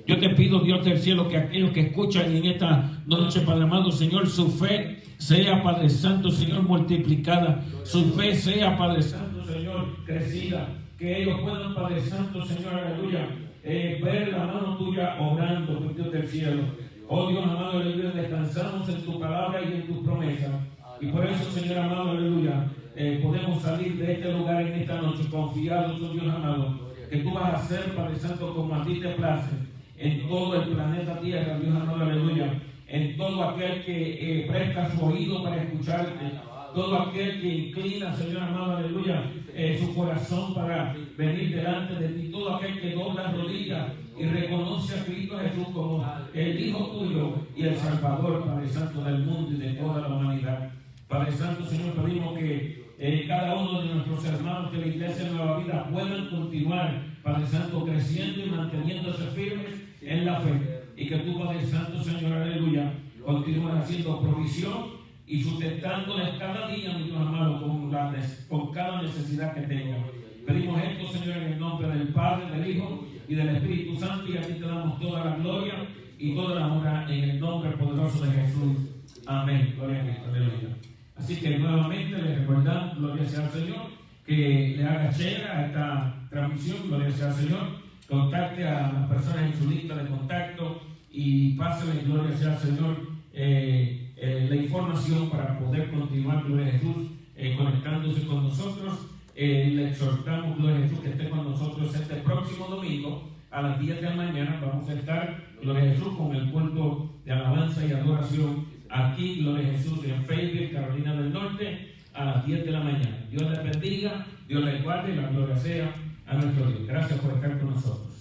Yo te pido, Dios del cielo, que aquellos que escuchan en esta noche, Padre amado, Señor, su fe sea, Padre Santo, Señor, multiplicada. Su fe sea, Padre Santo, Señor, crecida. Que ellos puedan, Padre Santo, Señor, aleluya, ver la mano tuya obrando, Dios del cielo. Oh Dios amado, aleluya, descansamos en tu palabra y en tus promesas. Y por eso, Señor amado, aleluya, podemos salir de este lugar en esta noche confiados, oh Dios amado, que tú vas a hacer, Padre Santo, como a ti te place, en todo el planeta Tierra, Dios amado, aleluya, en todo aquel que presta su oído para escucharte, todo aquel que inclina, Señor amado, aleluya, su corazón para venir delante de ti, todo aquel que dobla rodillas y reconoce a Cristo Jesús como el Hijo tuyo y el Salvador, Padre Santo, del mundo y de toda la humanidad. Padre Santo, Señor, pedimos que cada uno de nuestros hermanos de la Iglesia Nueva Vida puedan continuar, Padre Santo, creciendo y manteniéndose firmes en la fe, y que tú, Padre Santo, Señor, aleluya, continúes haciendo provisión y sustentándoles cada día, mi Dios amado, con cada necesidad que tengan. Pedimos esto, Señor, en el nombre del Padre, del Hijo y del Espíritu Santo, y a ti te damos toda la gloria y toda la honra en el nombre poderoso de Jesús. Amén. Gloria a Cristo. Aleluya. Así que nuevamente les recordamos, gloria sea al Señor, que le haga share a esta transmisión, gloria sea al Señor, contacte a las personas en su lista de contacto y pásale, gloria sea al Señor, la información para poder continuar, gloria a Jesús, conectándose con nosotros. Le exhortamos, gloria a Jesús, que esté con nosotros este próximo domingo a las 10 de la mañana. Vamos a estar, gloria a Jesús, con el culto de alabanza y adoración aquí, gloria a Jesús, en Fayetteville, Carolina del Norte, a las 10 de la mañana. Dios les bendiga, Dios les guarde y la gloria sea a nuestro Dios. Gracias por estar con nosotros.